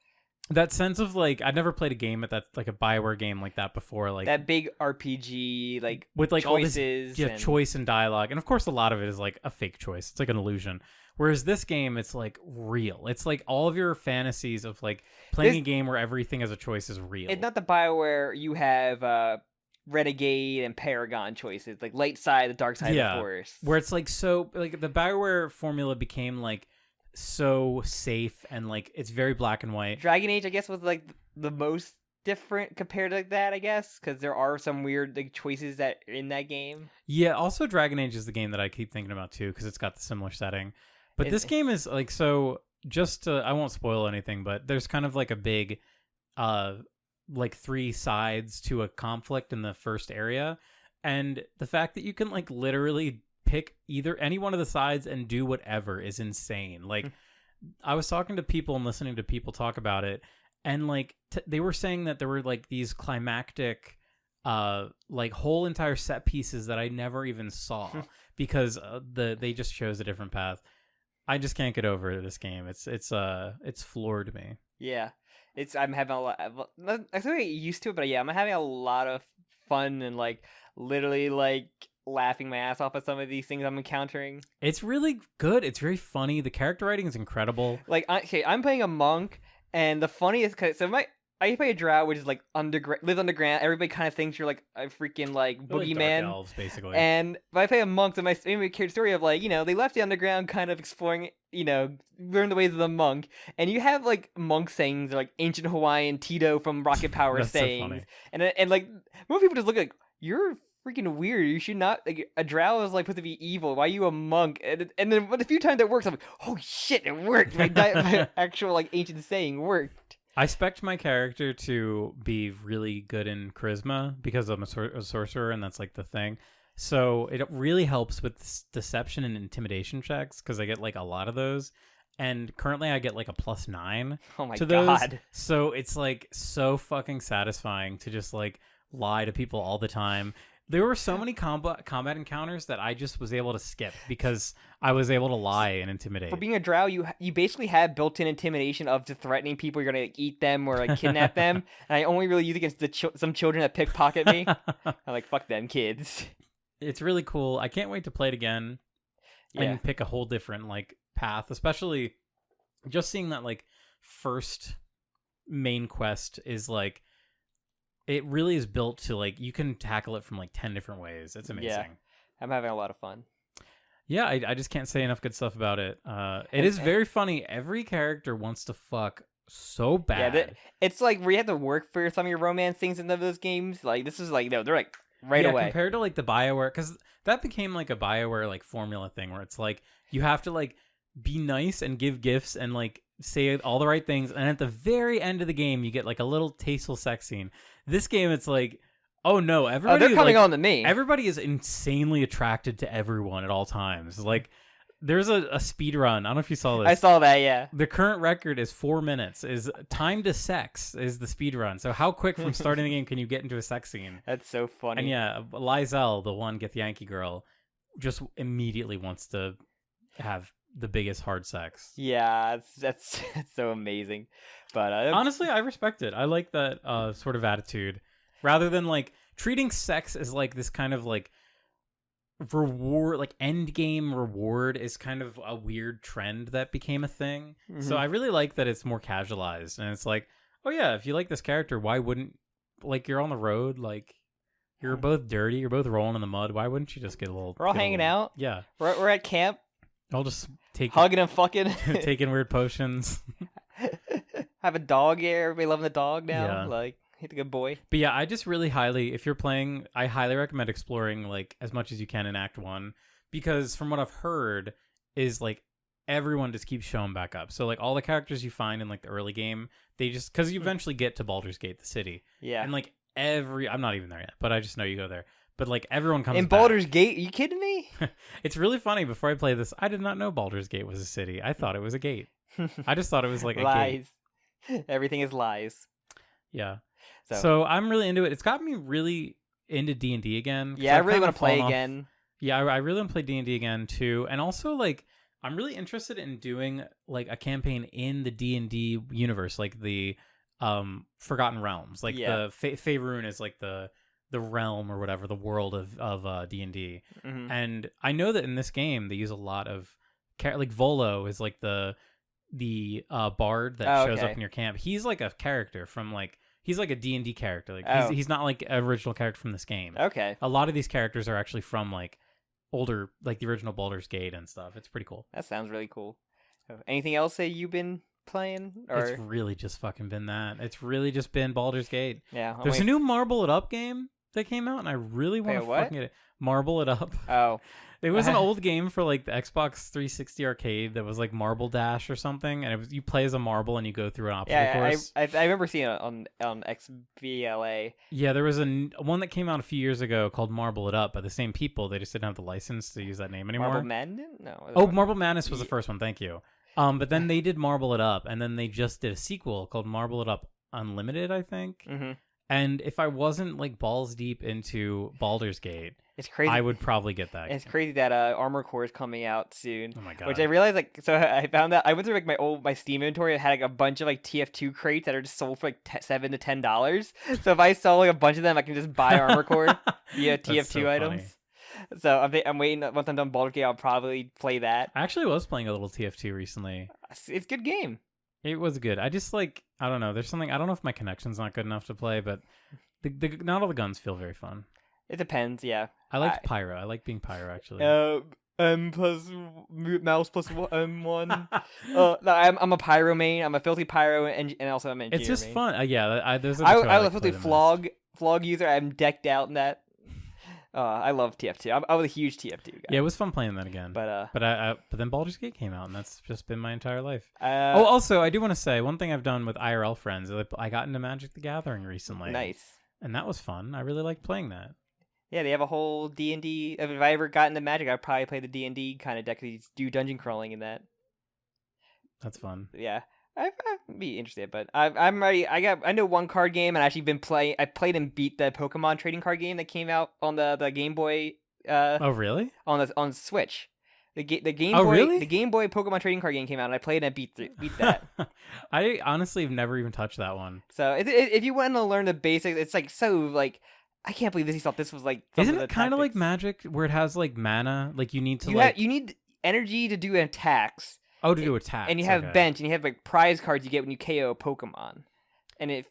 that sense of like, I'd never played a game at that, like a BioWare game like that before, like that big RPG, like with like choices, all this, choice and dialogue, and of course a lot of it is like a fake choice. It's like an illusion. Whereas this game, it's like real. It's like all of your fantasies of like playing a game where everything as a choice is real. It's not the BioWare you have Renegade and Paragon choices, like light side, the dark side of the Force. Where it's like so like the BioWare formula became like so safe and like it's very black and white. Dragon Age, I guess, was like the most different compared to that, I guess, because there are some weird like choices that are in that game. Yeah, also Dragon Age is the game that I keep thinking about too because it's got the similar setting. But this game is like, so just to, I won't spoil anything, but there's kind of like a big, like 3 sides to a conflict in the first area. And the fact that you can like literally pick either any one of the sides and do whatever is insane. Like I was talking to people and listening to people talk about it. And like they were saying that there were like these climactic, like whole entire set pieces that I never even saw because they just chose a different path. I just can't get over this game. It's floored me. Yeah, I'm having a lot. I think I used to it, but yeah, I'm having a lot of fun and like literally like laughing my ass off at some of these things I'm encountering. It's really good. It's very funny. The character writing is incredible. Like, I'm playing a monk, and the funniest I play a drow, which is like live underground. Everybody kind of thinks you're like a freaking like boogeyman. Dark elves, basically. But I play a monk, so my character story of like, they left the underground, kind of exploring, learn the ways of the monk. And you have like monk sayings, like ancient Hawaiian Tito from Rocket Power sayings. So funny. And like most people just look like you're freaking weird. You should not, like, a drow is like supposed to be evil. Why are you a monk? And then a few times it works, I'm like, holy shit, it worked. My actual like ancient saying worked. I spec'd my character to be really good in charisma because I'm a sorcerer, and that's like the thing. So it really helps with deception and intimidation checks because I get like a lot of those. And currently I get like a +9 to those. God. So it's like so fucking satisfying to just like lie to people all the time. There were so many combat encounters that I just was able to skip because I was able to lie and intimidate. For being a drow, you basically have built-in intimidation of just threatening people you're gonna like, eat them or like kidnap them. And I only really use it against some children that pickpocket me. I'm like, fuck them kids. It's really cool. I can't wait to play it again and pick a whole different like path, especially just seeing that like first main quest is like it really is built to like you can tackle it from like 10 different ways. It's amazing. Yeah, I'm having a lot of fun. Yeah, I just can't say enough good stuff about it. It is very funny. Every character wants to fuck so bad. Yeah, it's like where you have to work for some of your romance things in those games. Like this is like no, they're like right away. Compared to like the BioWare, because that became like a BioWare like formula thing where it's like you have to like be nice and give gifts and like say all the right things, and at the very end of the game you get like a little tasteful sex scene. This game it's like, oh no, everybody they're coming on to me. Everybody is insanely attracted to everyone at all times. Like there's a speed run. I don't know if you saw this. I saw that, yeah. The current record is 4 minutes. Is time to sex is the speed run. So how quick from starting the game can you get into a sex scene? That's so funny. And yeah, Lizelle, the one Get the Yankee girl, just immediately wants to have the biggest hard sex. Yeah, that's so amazing. But honestly, I respect it. I like that sort of attitude, rather than like treating sex as like this kind of like reward, like end game reward is kind of a weird trend that became a thing. Mm-hmm. So I really like that it's more casualized, and it's like, oh yeah, if you like this character, why wouldn't, like, you're on the road, like you're both dirty, you're both rolling in the mud, why wouldn't you just get a little? We're all hanging out. Yeah, we're at camp. I'll just take hugging and fucking taking weird potions. Have a dog here. Everybody loving the dog now. Yeah. Like, he's a good boy. But yeah, I just really highly, if you're playing, I highly recommend exploring like as much as you can in Act 1, because from what I've heard is like everyone just keeps showing back up. So like all the characters you find in like the early game, they just, because you eventually get to Baldur's Gate, the city. Yeah. And like I'm not even there yet, but I just know you go there. But like everyone comes in back. Baldur's Gate. Are you kidding me? It's really funny. Before I play this, I did not know Baldur's Gate was a city. I thought it was a gate. I just thought it was like a lies. Gate. Everything is lies. Yeah. So I'm really into it. It's got me really into D&D again. Yeah, I really want to play again. Yeah, I really want to play D&D again too. And also like I'm really interested in doing like a campaign in the D&D universe, like the Forgotten Realms. Like the Faerun is like the realm or whatever, the world of D&D. Mm-hmm. And I know that in this game they use a lot of like Volo is like the bard that shows up in your camp. He's like a character from like, he's like a D&D character. Like he's not like an original character from this game. Okay. A lot of these characters are actually from like older, like the original Baldur's Gate and stuff. It's pretty cool. That sounds really cool. Anything else that you've been playing? Or... It's really just fucking been that. It's really just been Baldur's Gate. Yeah. There's a new Marble It Up game that came out, and I really want to fucking get it. Marble It Up. Oh. It was an old game for like the Xbox 360 arcade that was like Marble Dash or something, and it was you play as a marble and you go through an obstacle course. I remember seeing it on XBLA. Yeah, there was one that came out a few years ago called Marble It Up by the same people. They just didn't have the license to use that name anymore. Marble Madness? No. Oh, Marble Madness was the first one. Thank you. But then they did Marble It Up, and then they just did a sequel called Marble It Up Unlimited, I think. Mm-hmm. And if I wasn't like balls deep into Baldur's Gate, it's crazy. I would probably get that. It's crazy that Armor Core is coming out soon. Oh my god! Which I realized, like, so I found that I went through like my Steam inventory. It had like a bunch of like TF2 crates that are just sold for like $7 to $10. So if I saw like a bunch of them, I can just buy Armor Core via TF2 items. Funny. So I'm waiting. Once I'm done Baldur's Gate, I'll probably play that. I actually was playing a little TF2 recently. It's a good game. It was good. I just like, I don't know. There's something, I don't know if my connection's not good enough to play, but not all the guns feel very fun. It depends, yeah. I like pyro. I like being pyro, actually. Plus mouse plus one. No, I'm a pyro main. I'm a filthy pyro, and also I'm an engineer. It's just main. fun. Yeah, there's a I'm a filthy flog user. I'm decked out in that. I love TF2. I was a huge TF2 guy. Yeah, it was fun playing that again. But then Baldur's Gate came out, and that's just been my entire life. oh, also, I do want to say one thing I've done with IRL friends. I got into Magic the Gathering recently. Nice. And that was fun. I really liked playing that. Yeah, they have a whole D&D. If I ever got into Magic, I'd probably play the D&D kind of deck. You do dungeon crawling in that. That's fun. Yeah. I'd be interested, but I'm ready. I know one card game, and I've actually been playing. I played and beat the Pokemon trading card game that came out on the Game Boy. Oh really? On Switch, the Game oh, Boy. Really? The Game Boy Pokemon trading card game came out, and I played and beat that. I honestly have never even touched that one. So if you want to learn the basics, it's like so like I can't believe he thought this was like. Isn't it kind of like Magic, where it has like mana? Like you need to you need energy to do attacks. Oh, to do attacks. And you have bench, and you have like prize cards you get when you KO a Pokemon. And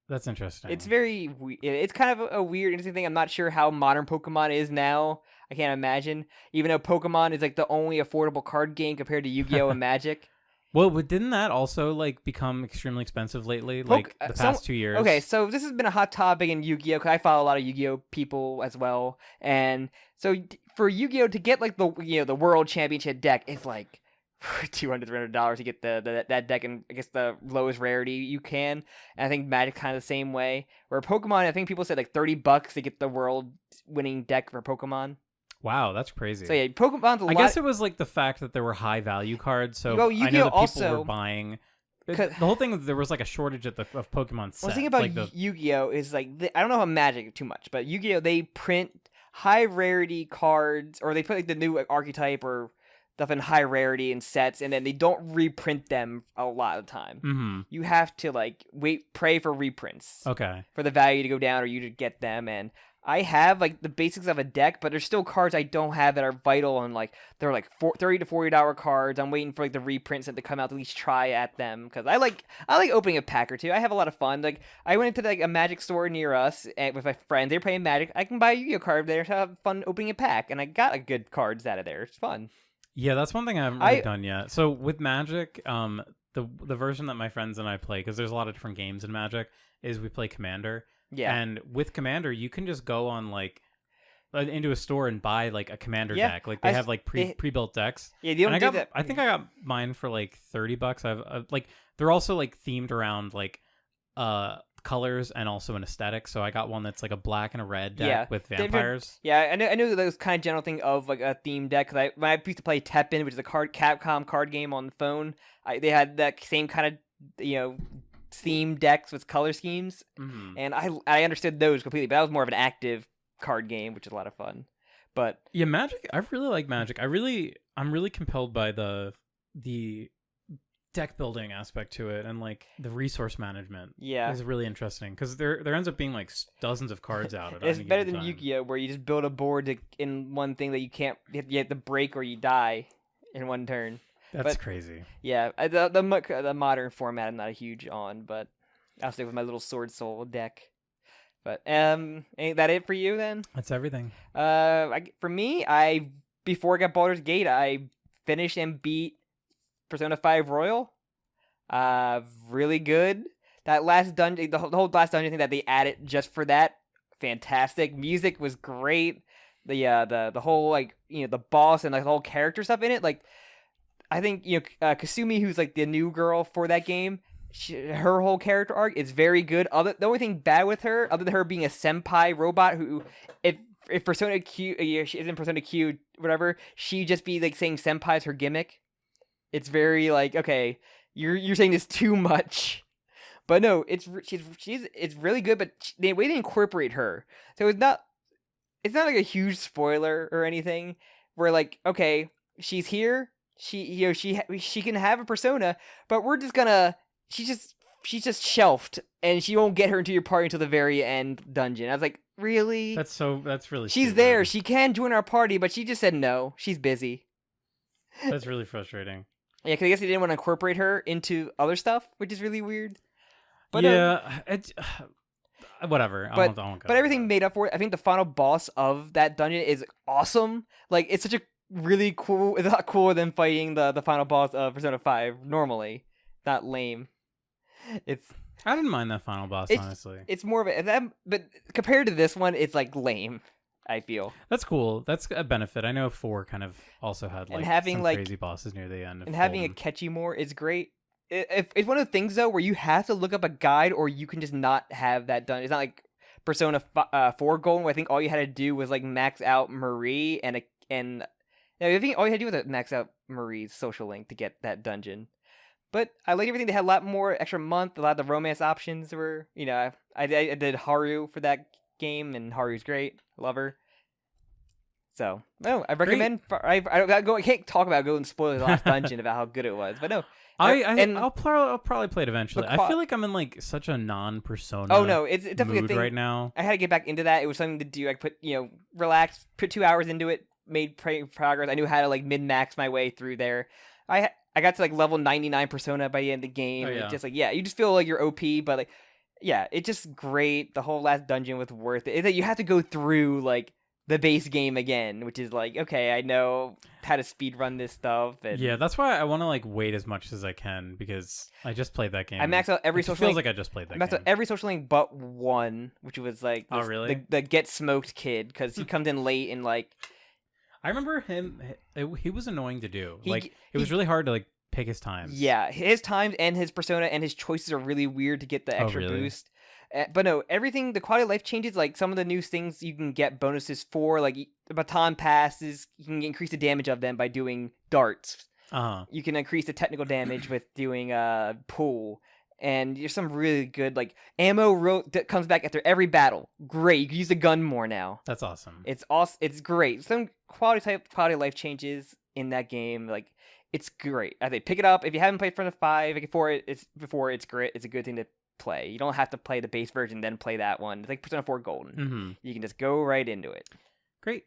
that's interesting. It's it's kind of a weird, interesting thing. I'm not sure how modern Pokemon is now. I can't imagine. Even though Pokemon is like the only affordable card game compared to Yu-Gi-Oh! And Magic. Well, but didn't that also like become extremely expensive lately? Like the past 2 years. Okay, so this has been a hot topic in Yu-Gi-Oh! Because I follow a lot of Yu-Gi-Oh! People as well, and so for Yu-Gi-Oh! To get like the World Championship deck, it's like $200, $300 to get that deck, and I guess the lowest rarity you can. And I think Magic kind of the same way. Where Pokemon, I think people said like $30 to get the world winning deck for Pokemon. Wow, that's crazy. So yeah, Pokemon's I guess it was like the fact that there were high value cards. So well, I know that people were buying. The whole thing was there was like a shortage of Pokemon sets. Well, the thing about Yu-Gi-Oh! Is like I don't know about Magic too much, but Yu-Gi-Oh! They print high rarity cards, or they put like the new archetype or stuff in high rarity and sets, and then they don't reprint them a lot of the time. Mm-hmm. You have to like pray for reprints. Okay. For the value to go down or you to get them. And I have like the basics of a deck, but there's still cards I don't have that are vital, and like they're like $30 to $40 cards. I'm waiting for like the reprints that to come out to at least try at them, because I like opening a pack or two. I have a lot of fun. Like I went into like a Magic store near us with my friends. They're playing Magic. I can buy a Yu-Gi-Oh card there to have fun opening a pack, and I got good cards out of there. It's fun. Yeah, that's one thing I haven't really done yet. So with Magic, the version that my friends and I play, because there's a lot of different games in Magic, is we play Commander. Yeah. And with Commander, you can just go on like into a store and buy like a Commander deck. Like they have like pre-built decks. Yeah, you don't do that. I think I got mine for like $30. I've like they're also like themed around like colors and also an aesthetic. So I got one that's like a black and a red deck with vampires. I know that was kind of general thing of like a theme deck. Because when I used to play Teppen, which is a Capcom card game on the phone, they had that same kind of theme decks with color schemes, and I understood those completely. But that was more of an active card game, which is a lot of fun. But yeah, Magic, I really like Magic. I'm really compelled by the deck building aspect to it, and like the resource management. Yeah, is really interesting because there ends up being like dozens of cards out of it. It's better than Yu-Gi-Oh, where you just build a board in one thing that you have to break or you die in one turn. That's crazy. Yeah, the modern format I'm not a huge on, but I'll stick with my little Sword Soul deck. But ain't that it for you then? That's everything. For me, before I got Baldur's Gate, I finished and beat Persona 5 Royal. Really good. That last dungeon, the whole last dungeon thing that they added just for that, fantastic. Music was great. The whole the boss and the whole character stuff in it, like. I think Kasumi, who's like the new girl for that game, her whole character arc is very good. The only thing bad with her, other than her being a senpai robot, who if Persona Q, she isn't Persona Q, whatever, she just be like saying senpai is her gimmick. It's very like, okay, you're saying this too much, but no, it's really good. But the way they incorporate her, so it's not like a huge spoiler or anything. Where like, okay, she's here. She can have a persona, but we're just gonna she's just shelved, and she won't get her into your party until the very end dungeon. I was like, really? That's really. She's stupid. there. She can join our party, but she just said no. She's busy. That's really frustrating. Yeah, because I guess they didn't want to incorporate her into other stuff, which is really weird. But it's whatever. But everything made up for it. I think the final boss of that dungeon is awesome. Like it's such a really cool. It's a lot cooler than fighting the final boss of Persona 5 normally. Not lame. I didn't mind that final boss, honestly. It's more of a but compared to this one, it's like lame. I feel that's cool. That's a benefit. I know 4 kind of also had like some crazy bosses near the end. And having a catchy more is great. It's one of the things though where you have to look up a guide, or you can just not have that done. It's not like Persona 4 Golden, where I think all you had to do was like max out Marie I think all you had to do was max out Marie's social link to get that dungeon. But I like everything. They had a lot more extra month. A lot of the romance options were, I did Haru for that game, and Haru's great. Love her. So, no, I recommend. I can't talk about go and spoil the last dungeon about how good it was, but no. I'll probably play it eventually. I feel like I'm in like such a non-Persona. Oh no, it's definitely a thing right now. I had to get back into that. It was something to do. I put relax, put 2 hours into it, made progress. I knew how to like min-max my way through there. I got to like level 99 Persona by the end of the game. Oh, yeah. It's just like, you just feel like you're OP, but like, it's just great. The whole last dungeon was worth it. It's that you have to go through like the base game again, which is like, okay, I know how to speed run this stuff. And yeah, that's why I want to like wait as much as I can, because I just played that game. I maxed out every social link. Feels like I just played that game. I maxed out every social link but one, which was like really? the Get Smoked kid, because he comes in late and like. I remember him. He was annoying to do. It was really hard to like pick his times. Yeah, his times and his persona and his choices are really weird to get the extra boost. But no, everything, the quality of life changes. Like some of the new things you can get bonuses for, like the baton passes, you can increase the damage of them by doing darts. You can increase the technical damage with doing pull. And there's some really good, like, ammo that comes back after every battle. Great. You can use the gun more now. That's awesome. It's awesome. It's great. Some quality of life changes in that game. Like, it's great. I think pick it up. If you haven't played Persona 5 before, it's great. It's a good thing to play. You don't have to play the base version, then play that one. It's like Persona 4 Golden. Mm-hmm. You can just go right into it. Great.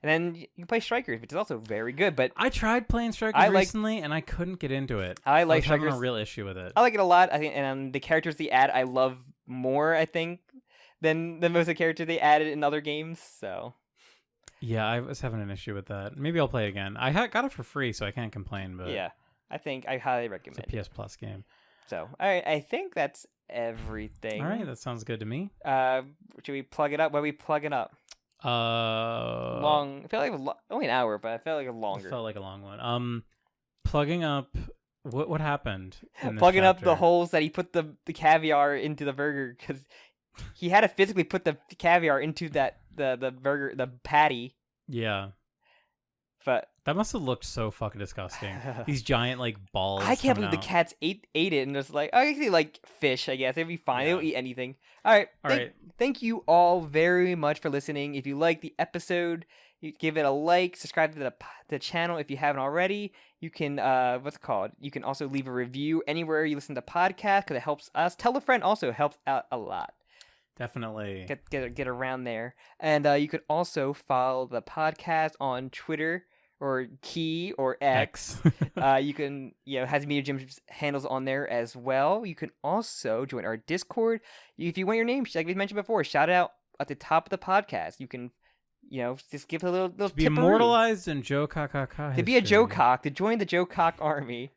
And then you can play Strikers, which is also very good. But I tried playing Strikers recently, and I couldn't get into it. I like Strikers. Having a real issue with it. I like it a lot. I think, and the characters they add, I love more. I think than most of the characters they added in other games. So yeah, I was having an issue with that. Maybe I'll play it again. I got it for free, so I can't complain. But yeah, I think I highly recommend. It's a PS Plus game. So all right, I think that's everything. All right, that sounds good to me. Should we plug it up? What are we plugging up? Long. I felt like only an hour, but I felt like a longer. It felt like a long one. Plugging up. What happened? Plugging up the holes that he put the caviar into the burger, because he had to physically put the caviar into the burger, the patty. Yeah. But that must have looked so fucking disgusting. These giant like balls. I can't believe the cats ate it and just like, I actually like fish. I guess it'd be fine. They'll eat anything. All right. Thank you all very much for listening. If you like the episode, you give it a like, subscribe to the channel if you haven't already. You can You can also leave a review anywhere you listen to podcasts, because it helps us. Tell a friend also helps out a lot. Definitely get around there. And you could also follow the podcast on Twitter or Key or X. You can, has Media Jim's handles on there as well. You can also join our Discord. If you want your name, like we mentioned before, shout it out at the top of the podcast. You can, just give a little to be immortalized in JOKAKAKA. To be a Jokak, to join the Jokak army,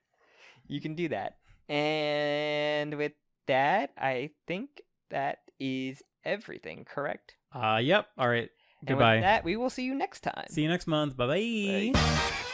you can do that. And with that, I think that is everything, correct? Yep. All right. Goodbye. And with that, we will see you next time. See you next month. Bye-bye. Bye.